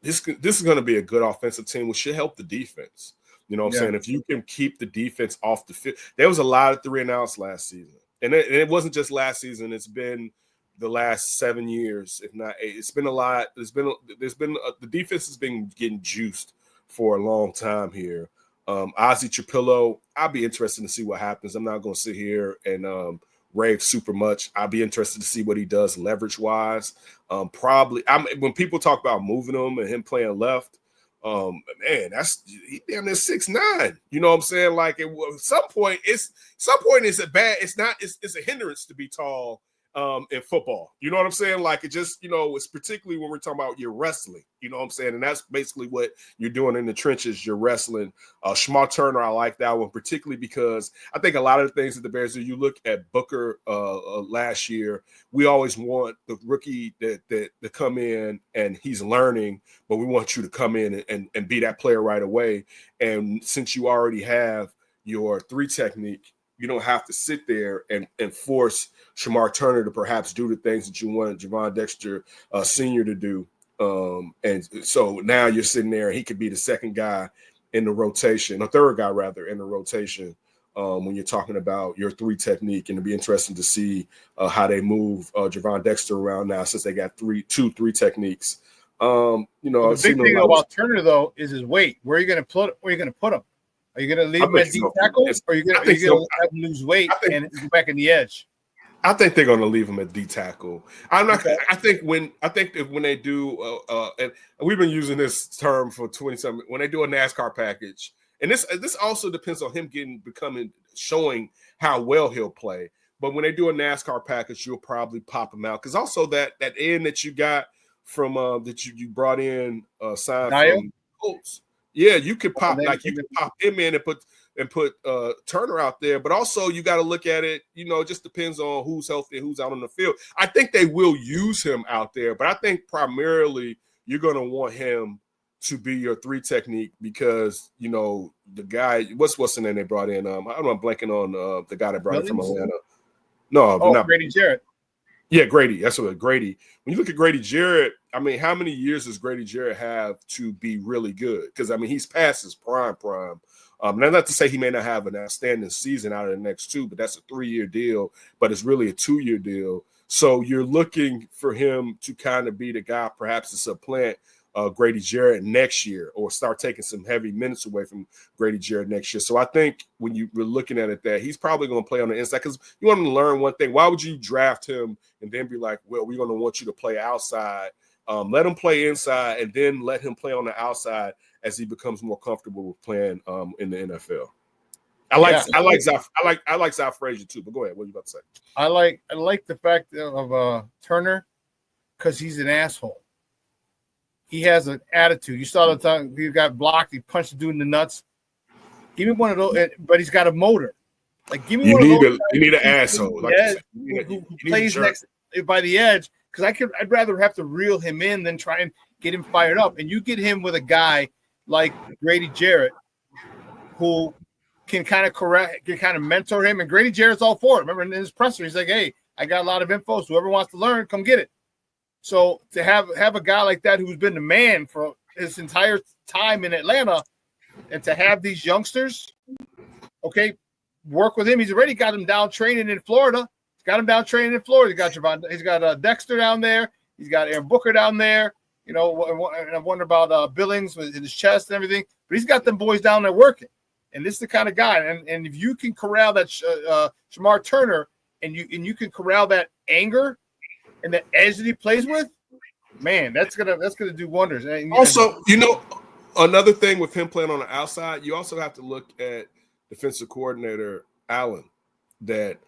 this is going to be a good offensive team, which should help the defense. You know what I'm saying? If you can keep the defense off the field, there was a lot of 3 and outs last season, and it wasn't just last season. It's been the last 7 years, if not 8. It's been a lot. There's been the defense has been getting juiced for a long time here. Ozzie Trapillo, I'll be interested to see what happens. I'm not going to sit here and rave super much. I'll be interested to see what he does leverage wise. When people talk about moving him and him playing left, man, he damn near 6'9". You know what I'm saying? Like at some point it's a hindrance to be tall in football. You know what I'm saying? Like, it just, it's particularly when we're talking about your wrestling. You know what I'm saying? And that's basically what you're doing in the trenches. You're wrestling. Shmaq Turner, I like that one, particularly because I think a lot of the things that the Bears do, you look at Booker last year, we always want the rookie that to come in and he's learning, but we want you to come in and be that player right away. And since you already have your 3 technique, you don't have to sit there and force Shmaq Turner to perhaps do the things that you wanted Gervon Dexter Sr. to do. And so now you're sitting there, and he could be the second guy in the rotation, or third guy rather in the rotation when you're talking about your 3 technique. And it'll be interesting to see how they move Gervon Dexter around now since they got 3 techniques. The big thing about Turner though is his weight. Where are you going to put him? Are you going to leave him at D tackle, or are you going to have him lose weight and go back in the edge? I think they're going to leave him at D tackle. I'm not. Okay. I think when they do, and we've been using this term for 20-something. When they do a NASCAR package, and this also depends on him showing how well he'll play. But when they do a NASCAR package, you'll probably pop him out because also that end that you got from that you brought in signed from Colts. Yeah, you could pop pop him in and put Turner out there, but also you got to look at it. It just depends on who's healthy and who's out on the field. I think they will use him out there, but I think primarily you're going to want him to be your 3 technique because the guy. What's the name they brought in? I'm blanking on the guy that brought it from Atlanta. No, not Grady Jarrett. Yeah, Grady. That's what Grady. When you look at Grady Jarrett, I mean, how many years does Grady Jarrett have to be really good? Because, I mean, he's past his prime. Now, not to say he may not have an outstanding season out of the next 2, but that's a 3-year deal, but it's really a 2-year deal. So you're looking for him to kind of be the guy perhaps to supplant Grady Jarrett next year or start taking some heavy minutes away from Grady Jarrett next year. So I think when you were looking at it that he's probably going to play on the inside because you want him to learn one thing. Why would you draft him and then be like, well, we're going to want you to play outside? Let him play inside and then let him play on the outside as he becomes more comfortable with playing in the NFL. I like Zach Frazier too, but go ahead. What are you about to say? I like the fact of Turner because he's an asshole. He has an attitude. You saw the time he got blocked. He punched the dude in the nuts. Give me one of those, but he's got a motor. Like, give me one of those. You need an asshole. Like who plays next by the edge. Because I'd rather have to reel him in than try and get him fired up. And you get him with a guy like Grady Jarrett, who can kind of mentor him. And Grady Jarrett's all for it. Remember in his presser, he's like, "Hey, I got a lot of info. So whoever wants to learn, come get it." So to have a guy like that who's been the man for his entire time in Atlanta, and to have these youngsters, work with him. He's already got him down training in Florida. He's got him down training in Florida. He's got Dexter down there. He's got Aaron Booker down there. And I wonder about Billings with his chest and everything. But he's got them boys down there working. And this is the kind of guy. And if you can corral that Shmaq Turner, and you can corral that anger and the edge that he plays with, man, that's gonna do wonders. And also, another thing with him playing on the outside, you also have to look at defensive coordinator Allen. That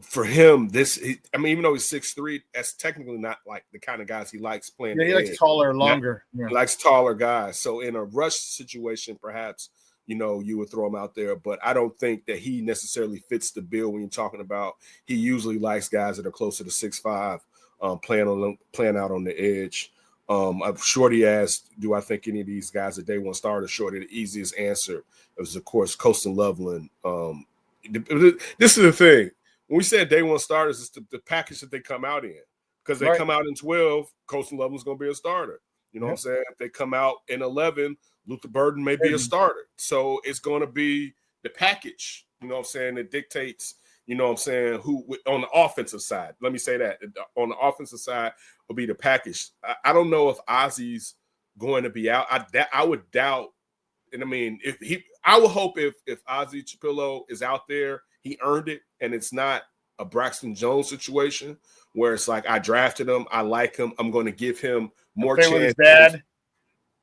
for him, even though he's 6'3", that's technically not like the kind of guys he likes playing. Yeah, he likes taller, longer. He likes taller guys. So in a rush situation, perhaps you would throw him out there, but I don't think that he necessarily fits the bill when you're talking about. He usually likes guys that are closer to 6'5". Playing out on the edge. Shorty asked, do I think any of these guys that day one starter? Shorty, the easiest answer was, of course, Colston Loveland. This is the thing. When we said day one starters, it's the package that they come out in. Because they come out in 12, Colston Loveland's going to be a starter. You know what I'm saying? If they come out in 11, Luther Burden may be a starter. So it's going to be the package, that dictates – who on the offensive side. Let me say that. On the offensive side will be the package. I don't know if Ozzy's going to be out. I would doubt. And I mean, I would hope if Ozzy Chapillo is out there, he earned it, and it's not a Braxton Jones situation where it's like I drafted him, I like him, I'm going to give him more chance. With his dad.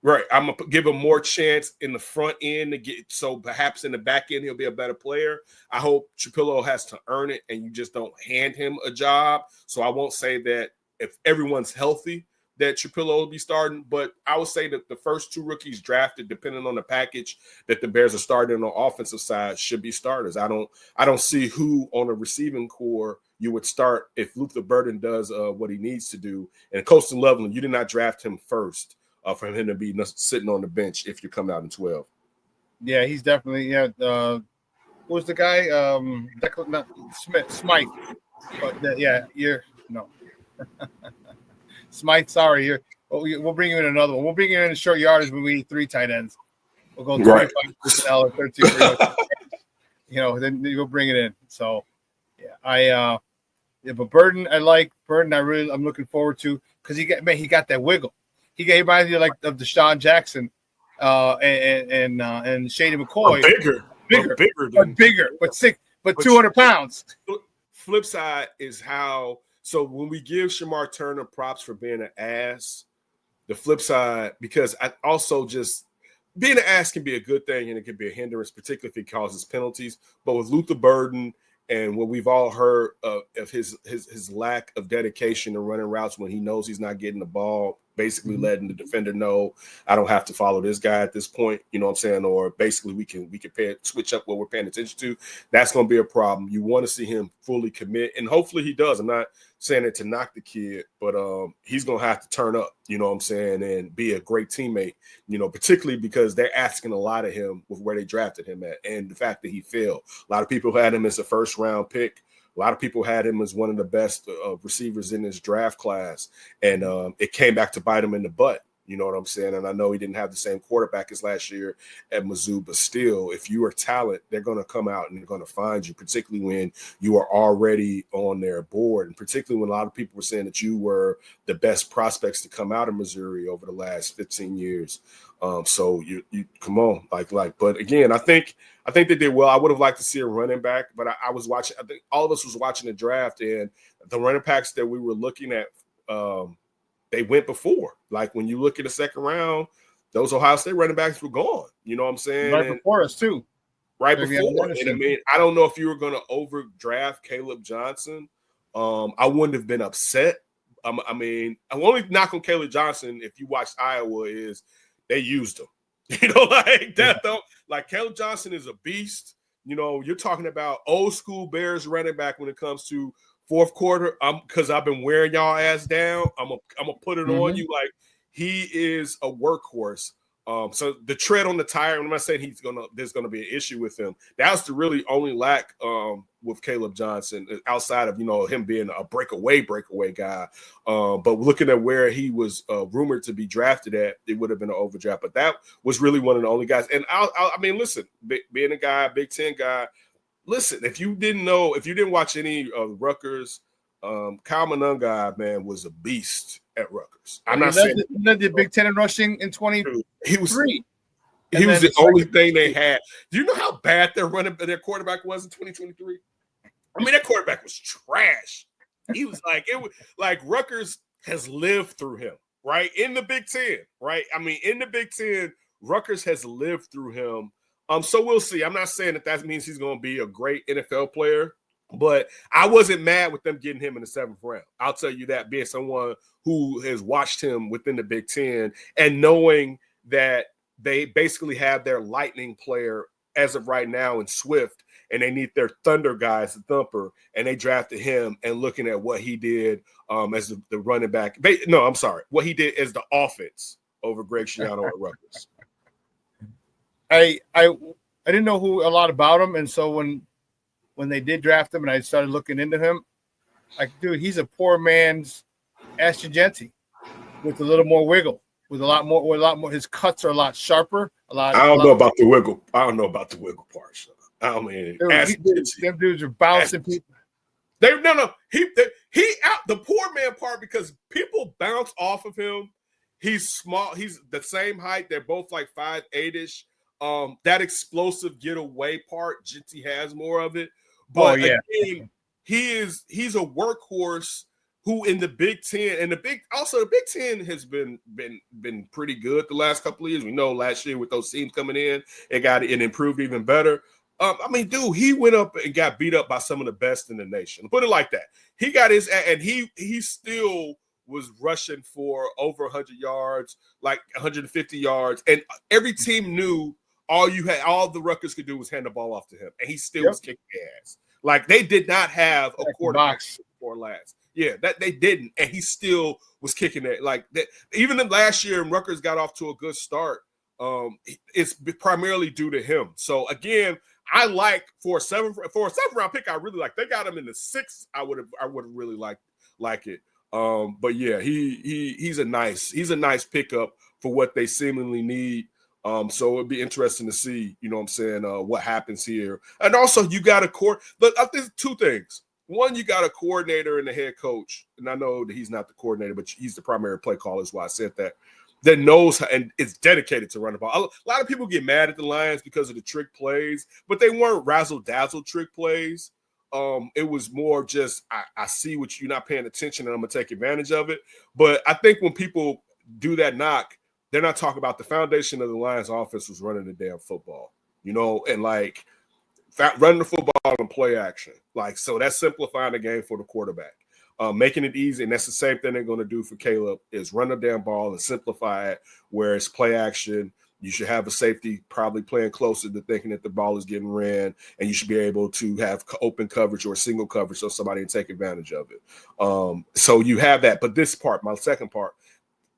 Right. I'm going to give him more chance in the front end to get, so perhaps in the back end, he'll be a better player. I hope Trapillo has to earn it and you just don't hand him a job. So I won't say that if everyone's healthy, that Trapillo will be starting, but I would say that the first 2 rookies drafted, depending on the package that the Bears are starting on the offensive side, should be starters. I don't see who on a receiving core you would start if Luther Burden does what he needs to do. And Colston Loveland, you did not draft him first for him to be sitting on the bench if you come out in 12. Yeah, he's definitely what was the guy? Smythe. But you're no. Smythe, sorry, we'll bring you in another one. We'll bring you in short yardage when we need 3 tight ends. We'll go 25 personnel or 13. Then you'll bring it in. So, but Burden, I like Burden. I'm looking forward to because he got that wiggle. He reminds me of Deshaun Jackson, and Shady McCoy. Bigger, but 200 pounds. Flip side is how. So when we give Shamar Turner props for being an ass, the flip side, because I also just being an ass can be a good thing and it can be a hindrance, particularly if it causes penalties. But with Luther Burden and what we've all heard of his lack of dedication to running routes when he knows he's not getting the ball, basically letting the defender know I don't have to follow this guy at this point, you know what I'm saying? Or basically we can switch up what we're paying attention to. That's going to be a problem. You want to see him fully commit, and hopefully he does. I'm not saying it to knock the kid, but he's going to have to turn up, you know what I'm saying, and be a great teammate, particularly because they're asking a lot of him with where they drafted him at and the fact that he failed. A lot of people had him as a first-round pick. A lot of people had him as one of the best receivers in this draft class, and it came back to bite him in the butt. You know what I'm saying? And I know he didn't have the same quarterback as last year at Mizzou, but still, if you are talent, they're going to come out and they're going to find you, particularly when you are already on their board, and particularly when a lot of people were saying that you were the best prospects to come out of Missouri over the last 15 years. So you come on, but again, I think they did well. I would have liked to see a running back, but I was watching. I think all of us was watching the draft, and the running backs that we were looking at, they went before. Like when you look at the second round, those Ohio State running backs were gone. You know what I'm saying? Right before us too. Right before. And I mean, I don't know if you were going to overdraft Caleb Johnson. I wouldn't have been upset. I mean, I only knock on Caleb Johnson if you watched Iowa is they used him. Like that though. Like Caleb Johnson is a beast. You're talking about old school Bears running back when it comes to fourth quarter. Because I've been wearing y'all ass down. I'm gonna put it on you. Like he is a workhorse. So the tread on the tire. I'm not saying there's gonna be an issue with him. That's the really only lack with Caleb Johnson outside of him being a breakaway guy. But looking at where he was rumored to be drafted at, it would have been an overdraft. But that was really one of the only guys. And I mean, listen, being a guy, Big Ten guy. Listen, if you didn't watch any of Rutgers, Kyle Monunga, man, was a beast at Rutgers. I'm not saying he led the Big Ten in rushing in 23. He was the only thing they had. Do you know how bad their quarterback was in 2023? I mean, that quarterback was trash. He was like Rutgers has lived through him, right? In the Big Ten, right? I mean, in the Big Ten, Rutgers has lived through him. So we'll see. I'm not saying that means he's going to be a great NFL player, but I wasn't mad with them getting him in the 7th round. I'll tell you that, being someone who has watched him within the Big Ten and knowing that they basically have their lightning player as of right now in Swift, and they need their thunder guys, the thumper, and they drafted him, and looking at what he did as the running back. No, I'm sorry. What he did as the offense over Greg Schiano at Rutgers. I didn't know a lot about him, and so when they did draft him and I started looking into him, like, dude, he's a poor man's Ashton with a little more wiggle, with a lot more. His cuts are a lot sharper. I don't know about the wiggle. I don't know about the wiggle part. So I mean, them dudes are bouncing people. He out the poor man part because people bounce off of him. He's small. He's the same height. They're both like 5'8"ish. That explosive getaway part, Jinty has more of it. But again, he's a workhorse who in the Big Ten and the Big Ten has been pretty good the last couple of years. We know last year with those teams coming in, it improved even better. I mean, dude, he went up and got beat up by some of the best in the nation. Put it like that. He got his, and he still was rushing for over 100 yards, like 150 yards, and every team knew all the Rutgers could do was hand the ball off to him, and he still was kicking ass. Like they did not have a quarterback before last. Yeah, that they didn't, and he still was kicking it. Like that, even the last year, Rutgers got off to a good start. It's primarily due to him. So again, I like for a seventh round pick. I really like. They got him in the 6th. I would have really like it. But yeah, he's a nice pickup for what they seemingly need. So it'd be interesting to see, you know what I'm saying, what happens here. And also you got I think 2 things. One, you got a coordinator and a head coach, and I know that he's not the coordinator, but he's the primary play caller, is why I said that knows and is dedicated to run the ball. A lot of people get mad at the Lions because of the trick plays, but they weren't razzle-dazzle trick plays. It was more just I see what you're not paying attention and I'm going to take advantage of it. But I think when people do that knock, they're not talking about the foundation of the Lions offense was running the damn football, you know, and like running the football and play action. Like, so that's simplifying the game for the quarterback. Making it easy, and that's the same thing they're going to do for Caleb, is run the damn ball and simplify it where it's play action. You should have a safety probably playing closer to thinking that the ball is getting ran, and you should be able to have open coverage or single coverage so somebody can take advantage of it. So you have that. But this part, my second part,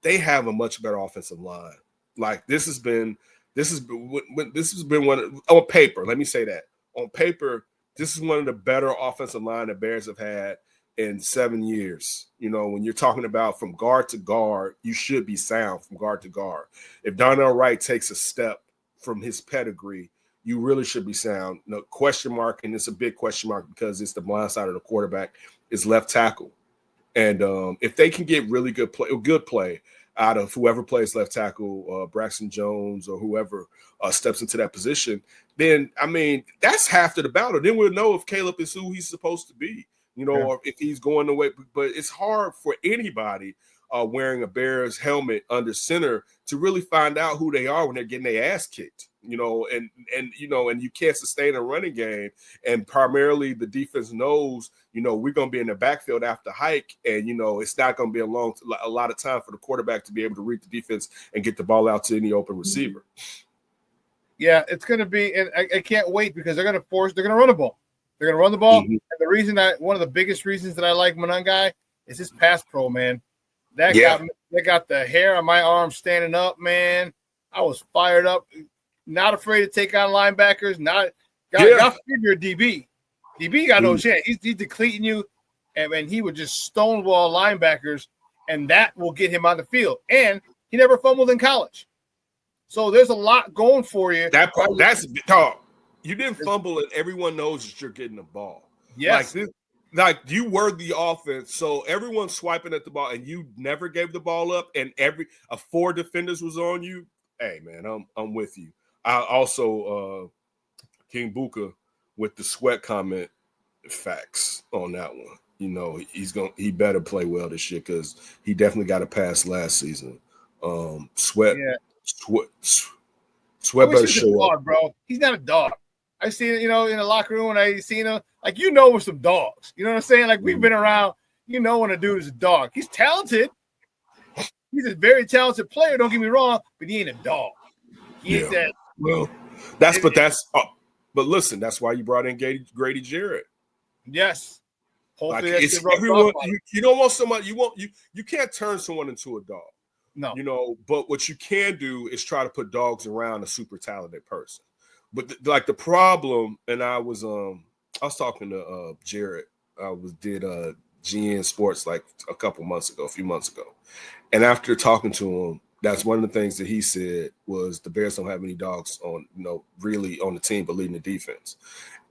they have a much better offensive line. Like this has been one on paper. Let me say that on paper, this is one of the better offensive line the Bears have had in 7 years. You know, when you're talking about from guard to guard, you should be sound from guard to guard. If Darnell Wright takes a step from his pedigree, you really should be sound. No question mark, and it's a big question mark because it's the blind side of the quarterback, is left tackle. And if they can get really good play out of whoever plays left tackle, Braxton Jones or whoever steps into that position, then, I mean, that's half of the battle. Then we'll know if Caleb is who he's supposed to be. You know, or if he's going the way, but it's hard for anybody wearing a Bears helmet under center to really find out who they are when they're getting their ass kicked. You know, and you can't sustain a running game, and primarily the defense knows, you know, we're going to be in the backfield after hike, and you know it's not going to be a lot of time for the quarterback to be able to read the defense and get the ball out to any open receiver. Yeah, it's going to be, and I can't wait because they're going to run the ball. They're going to run the ball. Mm-hmm. And the reason one of the biggest reasons that I like Monangai is his pass pro, man. That got the hair on my arm standing up, man. I was fired up. Not afraid to take on linebackers. Got figure DB. DB got no chance. He's depleting you, and he would just stonewall linebackers, and that will get him on the field. And he never fumbled in college. So there's a lot going for you. That's talk. You didn't fumble, and everyone knows that you're getting the ball. Yes. Like you were the offense, so everyone's swiping at the ball, and you never gave the ball up, and 4 defenders was on you. Hey, man, I'm with you. I also King Buka with the sweat comment, facts on that one. You know, he better play well this year because he definitely got a pass last season. Sweat better show up, bro. He's not a dog. I see it, you know, in the locker room when I seen him. Like, you know, we're some dogs. You know what I'm saying? Like, we've been around. You know when a dude is a dog. He's talented. He's a very talented player. Don't get me wrong, but he ain't a dog. He ain't that. Well, but listen, that's why you brought in Grady Jarrett. Yes. Hopefully like everyone. You don't want somebody. You can't turn someone into a dog. No. You know, but what you can do is try to put dogs around a super talented person. But like the problem, and I was talking to Jarrett. Did GN Sports like a few months ago, and after talking to him, that's one of the things that he said was the Bears don't have any dogs on, you know, really on the team, but leading the defense.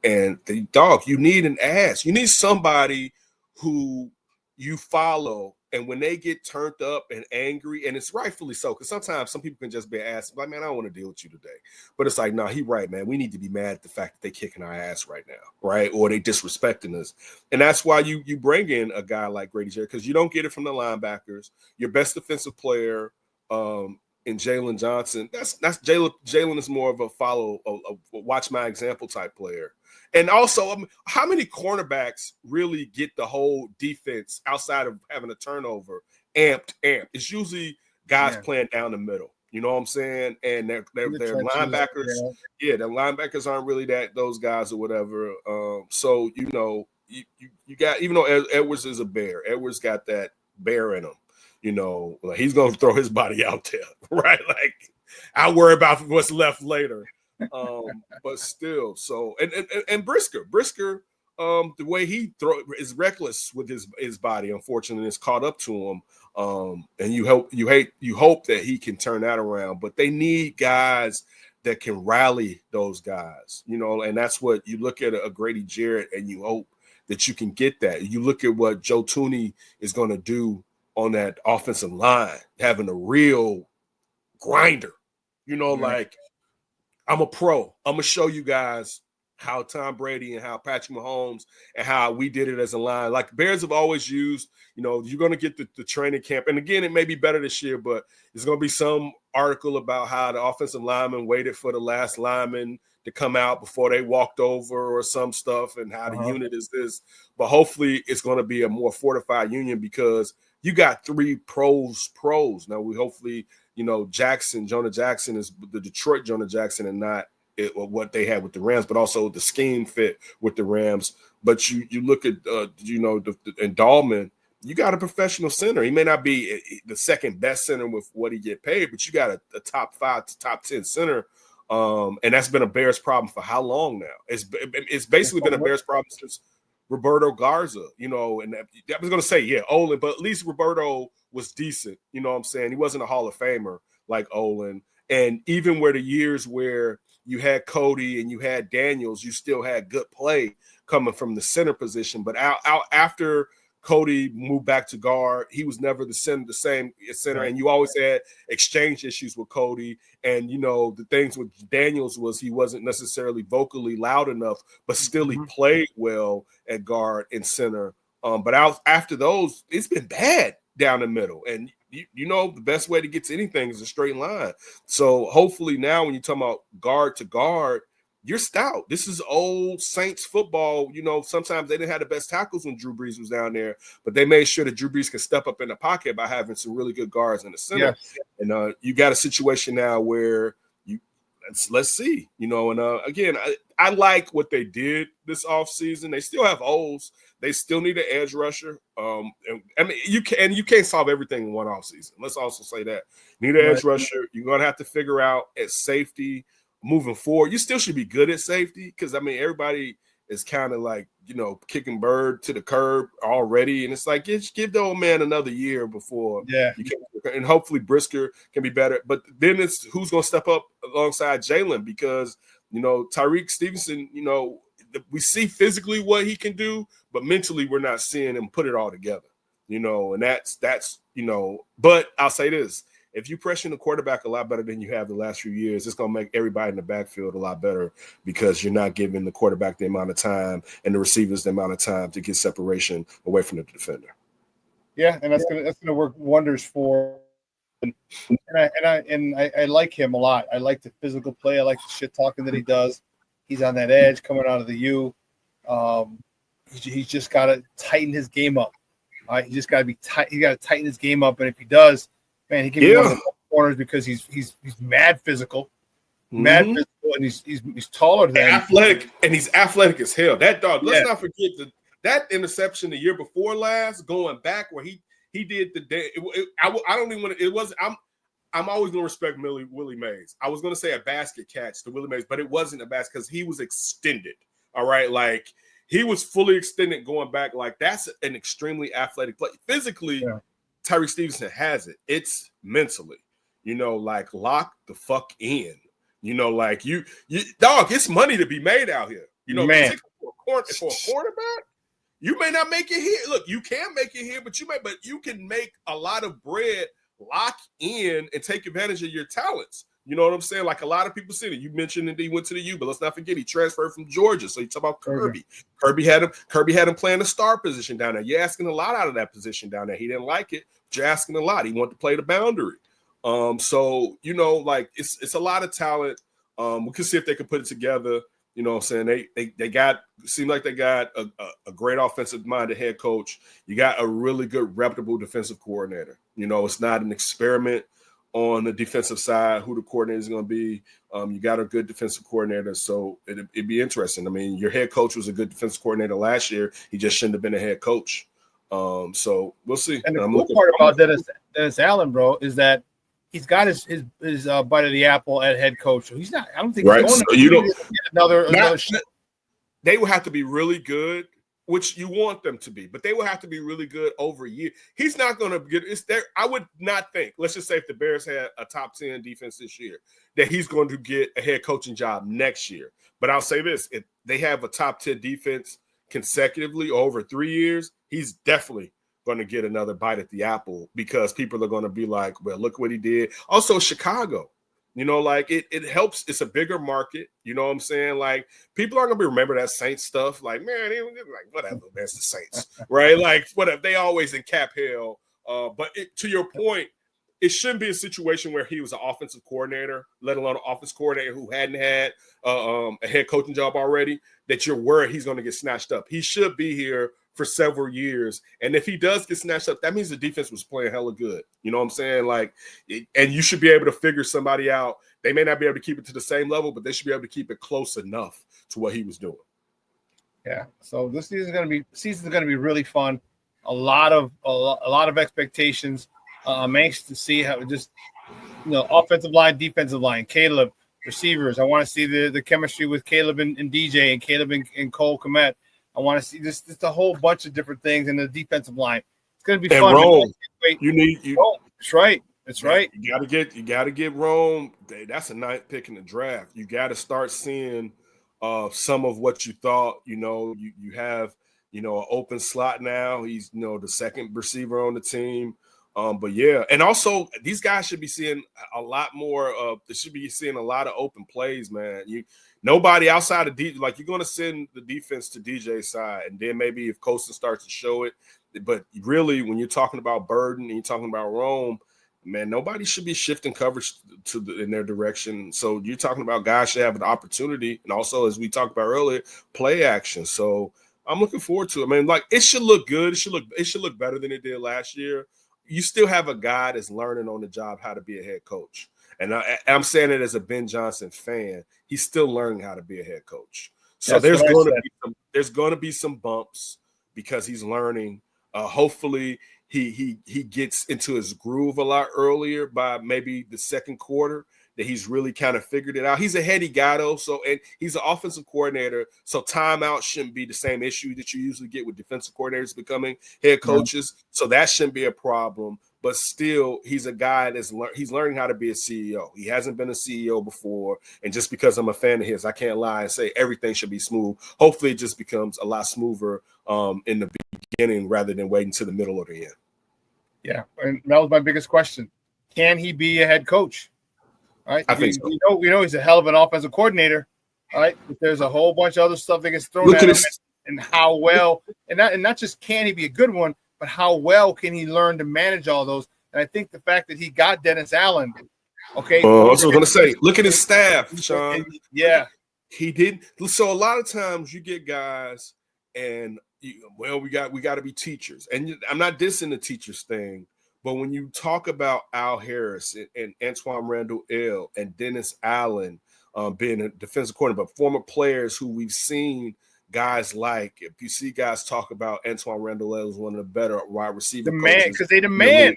And the dog, you need an ass. You need somebody who you follow And when they get turned up and angry, and it's rightfully so, because sometimes some people can just be asked, like, man, I don't want to deal with you today. But it's like, no, he right, man. We need to be mad at the fact that they kicking our ass right now, right? Or they disrespecting us. And that's why you bring in a guy like Grady Jarrett, because you don't get it from the linebackers. Your best defensive player in Jalen Johnson, that's Jalen is more of a watch my example type player. And also, how many cornerbacks really get the whole defense outside of having a turnover amped? It's usually guys playing down the middle. You know what I'm saying? And their linebackers, their linebackers aren't really those guys or whatever. So you know, you got, even though Edwards is a bear, Edwards got that bear in him. You know, like he's gonna throw his body out there, right? Like I'll worry about what's left later. But still, so and Brisker, the way he is reckless with his body. Unfortunately, it's caught up to him. And you hope that he can turn that around. But they need guys that can rally those guys, you know. And that's what you look at a Grady Jarrett, and you hope that you can get that. You look at what Joe Thuney is going to do on that offensive line, having a real grinder, you know, like. I'm a pro. I'm going to show you guys how Tom Brady and how Patrick Mahomes and how we did it as a line. Like Bears have always used, you know, you're going to get the training camp. And again, it may be better this year, but there's going to be some article about how the offensive lineman waited for the last lineman to come out before they walked over or some stuff, and how the unit is this. But hopefully it's going to be a more fortified union, because you got 3 pros. Now we hopefully, you know, JonahJackson is the Detroit JonahJackson and not what they had with the Rams, but also the scheme fit with the Rams. But you look at, you know, and Dahlman, you got a professional center. He may not be the second best center with what he get paid, but you got a top 5 to top 10 center. And that's been a Bears problem for how long now? It's basically been a Bears problem since Roberto Garza, you know, and I was going to say, Olin, but at least Roberto was decent. You know what I'm saying? He wasn't a Hall of Famer like Olin. And even where the years where you had Cody and you had Daniels, you still had good play coming from the center position. But out after Cody moved back to guard, he was never the same center. Right. And you always had exchange issues with Cody. And, you know, the things with Daniels was he wasn't necessarily vocally loud enough, but still he played well at guard and center. But after those, it's been bad down the middle. And, you know, the best way to get to anything is a straight line. So hopefully now when you talk about guard to guard, you're stout. This is old Saints football. You know, sometimes they didn't have the best tackles when Drew Brees was down there, but they made sure that Drew Brees could step up in the pocket by having some really good guards in the center. Yes. And you got a situation now where let's see, you know, and again, I like what they did this offseason. They still have holes. They still need an edge rusher. And I mean, you can't solve everything in one offseason. Let's also say that. You need an edge rusher. You're going to have to figure out at safety moving forward. You still should be good at safety, because, I mean, everybody is kind of like, you know, kicking bird to the curb already. And it's like, give the old man another year before you can. And hopefully Brisker can be better. But then it's who's going to step up alongside Jalen, because, you know, Tyreek Stevenson, you know, we see physically what he can do, but mentally we're not seeing him put it all together, you know, and that's, you know, but I'll say this. If you pressure the quarterback a lot better than you have the last few years, it's going to make everybody in the backfield a lot better, because you're not giving the quarterback the amount of time and the receivers the amount of time to get separation away from the defender. Yeah, and that's gonna work wonders for. And I like him a lot. I like the physical play. I like the shit talking that he does. He's on that edge coming out of the U. He's just got to tighten his game up. He just got to be tight. He got to tighten his game up, and if he does, man, he can be one of the corners, because he's mad physical, and he's taller than athletic, and he's athletic as hell. That dog. Let's not forget that interception the year before last, going back where he did I don't even want to. It was I'm always gonna respect Willie Mays. I was gonna say a basket catch to Willie Mays, but it wasn't a basket because he was extended. All right, like he was fully extended going back. Like that's an extremely athletic play. Physically, Tyreek Stevenson has it. It's mentally, you know, like lock the fuck in. You know, like you dog. It's money to be made out here. You know, man. For a quarterback, You may not make it here. Look, you can make it here, but you can make a lot of bread, lock in, and take advantage of your talents. You know what I'm saying? Like a lot of people said it. You mentioned that he went to the U, but let's not forget he transferred from Georgia. So you talk about Kirby. Kirby had him playing the star position down there. You're asking a lot out of that position down there. He didn't like it, but you're asking a lot. He wanted to play the boundary. So like it's a lot of talent. We can see if they can put it together. You know what I'm saying? They seem like they got a great offensive minded head coach. You got a really good, reputable defensive coordinator. It's not an experiment on the defensive side, who the coordinator is going to be. You got a good defensive coordinator, so it'd be interesting. I mean, your head coach was a good defensive coordinator last year. He just shouldn't have been a head coach. So we'll see. And the cool part about Dennis Allen, bro, is that he's got his bite of the apple at head coach. So he's not. I don't think he's going to get another shot. They will have to be really good, which you want them to be, but they will have to be really good over a year. He's not going to get it's there. I would not think, let's just say if the Bears had a top 10 defense this year, that he's going to get a head coaching job next year. But I'll say this, if they have a top 10 defense consecutively over 3 years, he's definitely going to get another bite at the apple because people are going to be like, well, look what he did. Also, Chicago. Like it helps. It's a bigger market. You know what I'm saying? Like people aren't gonna remember that Saints stuff. Like, man, like whatever, that's the Saints, right? Like whatever. They always in cap hell. But to your point, it shouldn't be a situation where he was an offensive coordinator, let alone an offense coordinator who hadn't had a head coaching job already, that you're worried he's going to get snatched up. He should be here for several years. And if he does get snatched up, that means the defense was playing hella good. You know what I'm saying? Like, and you should be able to figure somebody out. They may not be able to keep it to the same level, but they should be able to keep it close enough to what he was doing. Yeah. So this season's going to be really fun. A lot of expectations. I'm anxious to see how offensive line, defensive line, Caleb, receivers. I want to see the chemistry with Caleb and DJ and Caleb and Cole Kmet. I want to see just a whole bunch of different things in the defensive line. It's going to be fun. Rome, Rome. That's right. That's right. You got to get Rome. That's a ninth pick in the draft. You got to start seeing some of what you thought. You have an open slot now. He's the second receiver on the team. But yeah, and also these guys should be seeing a lot more of. They should be seeing a lot of open plays, man. Nobody outside of DJ, like you're going to send the defense to DJ's side, and then maybe if Colston starts to show it. But really, when you're talking about Burden and you're talking about Rome, man, nobody should be shifting coverage in their direction. So you're talking about guys should have an opportunity, and also as we talked about earlier, play action. So I'm looking forward to it. I mean, like it should look good. It should look better than it did last year. You still have a guy that's learning on the job how to be a head coach. And I'm saying it as a Ben Johnson fan. He's still learning how to be a head coach. So there's going to be some bumps because he's learning. Hopefully he gets into his groove a lot earlier by maybe the second quarter, that he's really kind of figured it out. He's a heady guy though, and he's an offensive coordinator, so timeout shouldn't be the same issue that you usually get with defensive coordinators becoming head coaches. Yeah. So that shouldn't be a problem. But still, he's a guy he's learning how to be a CEO. He hasn't been a CEO before, and just because I'm a fan of his, I can't lie and say everything should be smooth. Hopefully, it just becomes a lot smoother in the beginning rather than waiting to the middle or the end. Yeah, and that was my biggest question: can he be a head coach? All right, I think so. We know he's a hell of an offensive coordinator. All right, but there's a whole bunch of other stuff that gets thrown at him, and how well, and not just can he be a good one, but how well can he learn to manage all those? And I think the fact that he got Dennis Allen, okay. I was going to say, look at his staff, Shawn. Yeah, he did. So a lot of times you get guys, and we got to be teachers, and I'm not dissing the teachers thing. But when you talk about Al Harris and Antoine Randall L and Dennis Allen being a defensive coordinator, but former players who we've seen guys like, if you see guys talk about Antoine Randall L as one of the better wide receiver coaches. Because they demand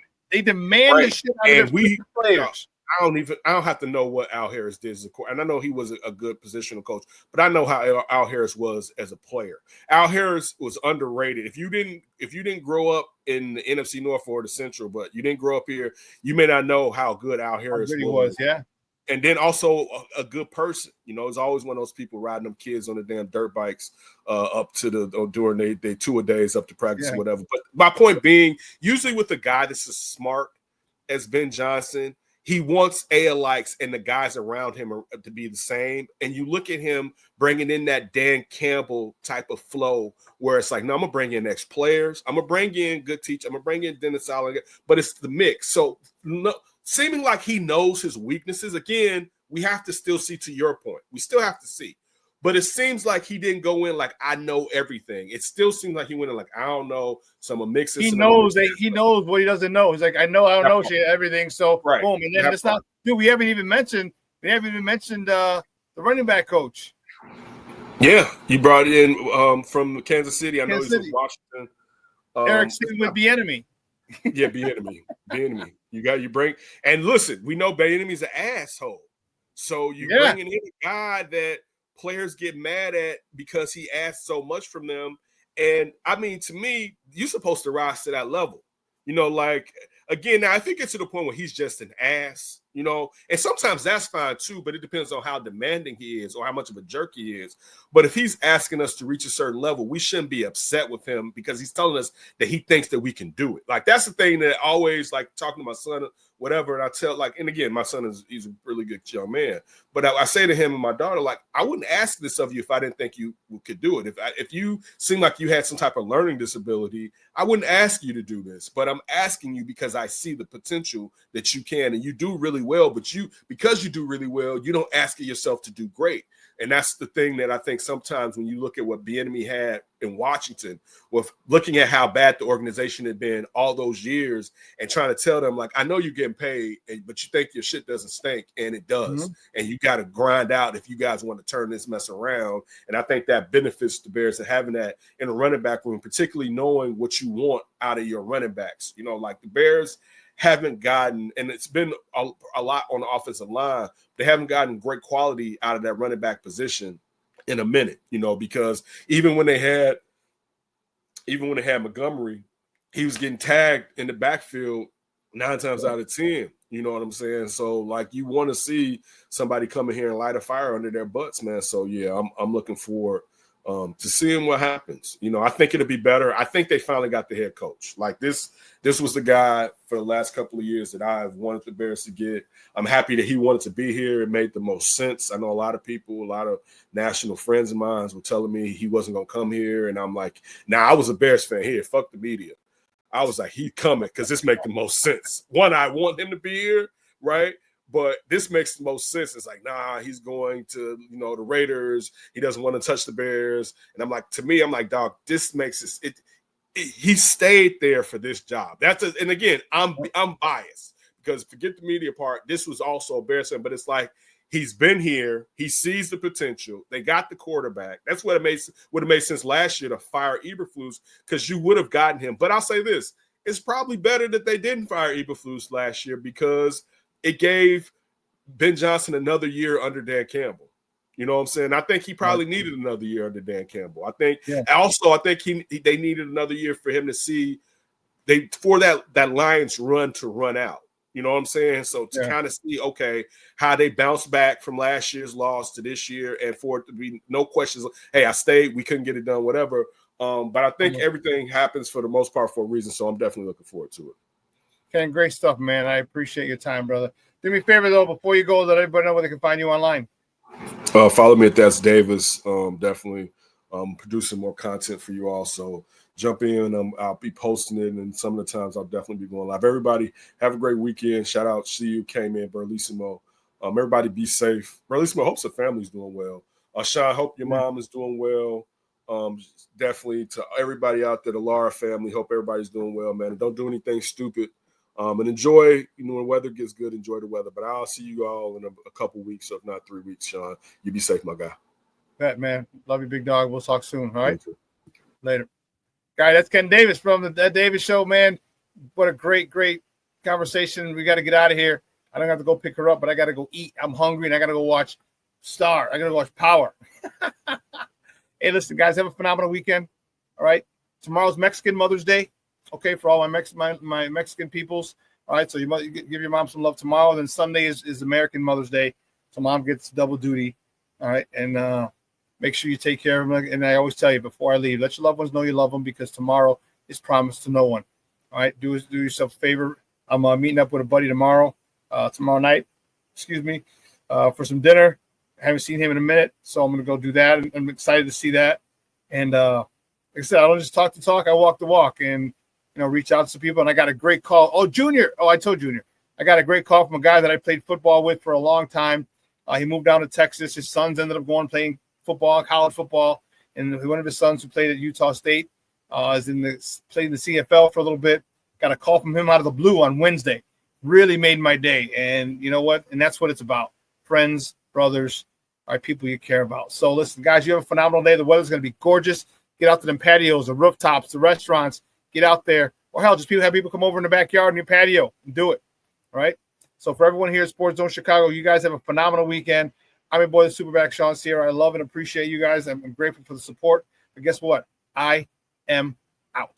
right. the shit out of their players. I don't have to know what Al Harris did as a coach. And I know he was a good positional coach, but I know how Al Harris was as a player. Al Harris was underrated. If you didn't grow up in the NFC North or the Central, but you didn't grow up here, you may not know how good Al Harris was. Yeah. And then also a good person. You know, it's always one of those people riding them kids on the damn dirt bikes up to during their tour days up to practice or whatever. But my point being, usually with a guy that's as smart as Ben Johnson, he wants likes and the guys around him to be the same. And you look at him bringing in that Dan Campbell type of flow where it's like, no, I'm going to bring in ex-players. I'm going to bring in good teachers. I'm going to bring in Dennis Allen. But it's the mix. So seeming like he knows his weaknesses. Again, we have to still see, to your point. We still have to see. But it seems like he didn't go in like, I know everything. It still seems like he went in like, I don't know. So I'm going to mix this. He knows what he doesn't know. He's like, I don't know shit, everything. So boom. And then it's not, dude, we haven't even mentioned the running back coach. Yeah. You brought it in from Kansas City. I know he's from Washington. Eric Stevens with Bieniemy. Yeah, Bieniemy. You bring, and listen, we know Bieniemy's an asshole. So you bringing in a guy that players get mad at because he asks so much from them. And I mean, to me, you're supposed to rise to that level. You know, like, again, now I think it's to the point where he's just an ass, you know, and sometimes that's fine too, but it depends on how demanding he is or how much of a jerk he is. But if he's asking us to reach a certain level, we shouldn't be upset with him because he's telling us that he thinks that we can do it. Like, that's the thing that I always, like, talking to my son, whatever, and I tell, like, and again, my son he's a really good young man, but I say to him and my daughter, like, I wouldn't ask this of you if I didn't think you could do it. If you seem like you had some type of learning disability, I wouldn't ask you to do this, but I'm asking you because I see the potential that you can, and you do really well, but because you do really well, you don't ask yourself to do great. And that's the thing that I think sometimes when you look at what Bieniemy had in Washington, with looking at how bad the organization had been all those years and trying to tell them, like, I know you're getting paid, but you think your shit doesn't stink, and it does. Mm-hmm. And you got to grind out if you guys want to turn this mess around. And I think that benefits the Bears to having that in a running back room, particularly knowing what you want out of your running backs. You know, like the Bears haven't gotten, and it's been a lot on the offensive line, they haven't gotten great quality out of that running back position in a minute, you know, because even when they had Montgomery, he was getting tagged in the backfield 9 times out of 10. You know what I'm saying? So, like, you want to see somebody come in here and light a fire under their butts, man. So, yeah, I'm looking forward to seeing what happens. You know, I think it'll be better. I think they finally got the head coach. Like, this was the guy for the last couple of years that I've wanted the Bears to get. I'm happy that he wanted to be here. It made the most sense. I know a lot of people, a lot of national friends of mine were telling me he wasn't going to come here. And I'm like, I was a Bears fan here. Fuck the media. I was like, he's coming because this makes the most sense. One, I want him to be here, right? But this makes the most sense. It's like, he's going to, you know, the Raiders. He doesn't want to touch the Bears. And I'm like, to me, I'm like, dog, this makes it. He stayed there for this job. And again, I'm biased because forget the media part. This was also a Bears fan, but it's like he's been here. He sees the potential. They got the quarterback. That's what would have made sense last year to fire Eberflus because you would have gotten him. But I'll say this: it's probably better that they didn't fire Eberflus last year because it gave Ben Johnson another year under Dan Campbell. You know what I'm saying? I think he probably needed another year under Dan Campbell. I think they needed another year for him to see for that Lions run to run out. You know what I'm saying? So to kind of see, okay, how they bounce back from last year's loss to this year, and for it to be no questions, hey, I stayed, we couldn't get it done, whatever. But I think everything happens for the most part for a reason, so I'm definitely looking forward to it. Ken, great stuff, man. I appreciate your time, brother. Do me a favor, though, before you go, let everybody know where they can find you online. Follow me at That's Davis. Definitely producing more content for you all. So jump in. I'll be posting it, and some of the times I'll definitely be going live. Everybody, have a great weekend. Shout out to you, K-Man, Berlissimo. Everybody be safe. Berlissimo, hopes the family's doing well. Shawn, hope your mom is doing well. Definitely to everybody out there, the Lara family, hope everybody's doing well, man. And don't do anything stupid. And enjoy, when the weather gets good, enjoy the weather. But I'll see you all in a couple weeks, if not 3 weeks, Shawn. You be safe, my guy. Bet, man. Love you, big dog. We'll talk soon, all right? Later. Guy, that's Ken Davis from the Davis Show, man. What a great, great conversation. We got to get out of here. I don't have to go pick her up, but I got to go eat. I'm hungry, and I got to go watch Star. I got to watch Power. Hey, listen, guys, have a phenomenal weekend, all right? Tomorrow's Mexican Mother's Day. Okay, for all my Mexican peoples. All right, so you give your mom some love tomorrow. Then Sunday is American Mother's Day, so mom gets double duty. All right, and make sure you take care of them. And I always tell you before I leave, let your loved ones know you love them because tomorrow is promised to no one. All right, do yourself a favor. I'm meeting up with a buddy tomorrow night, for some dinner. I haven't seen him in a minute, so I'm going to go do that. I'm excited to see that. And like I said, I don't just talk the talk, I walk the walk and, reach out to some people. And I got a great call. Oh, Junior. Oh, I told Junior. I got a great call from a guy that I played football with for a long time. He moved down to Texas. His sons ended up playing football, college football. And one of his sons who played at Utah State played in the CFL for a little bit. Got a call from him out of the blue on Wednesday. Really made my day. And you know what? And that's what it's about. Friends, brothers, people you care about. So listen, guys, you have a phenomenal day. The weather's going to be gorgeous. Get out to them patios, the rooftops, the restaurants. Get out there. Or hell, just have people come over in the backyard in your patio and do it. All right? So for everyone here at Sports Zone Chicago, you guys have a phenomenal weekend. I'm your boy, the SuperBack, Shawn Sierra. I love and appreciate you guys. I'm grateful for the support. But guess what? I am out.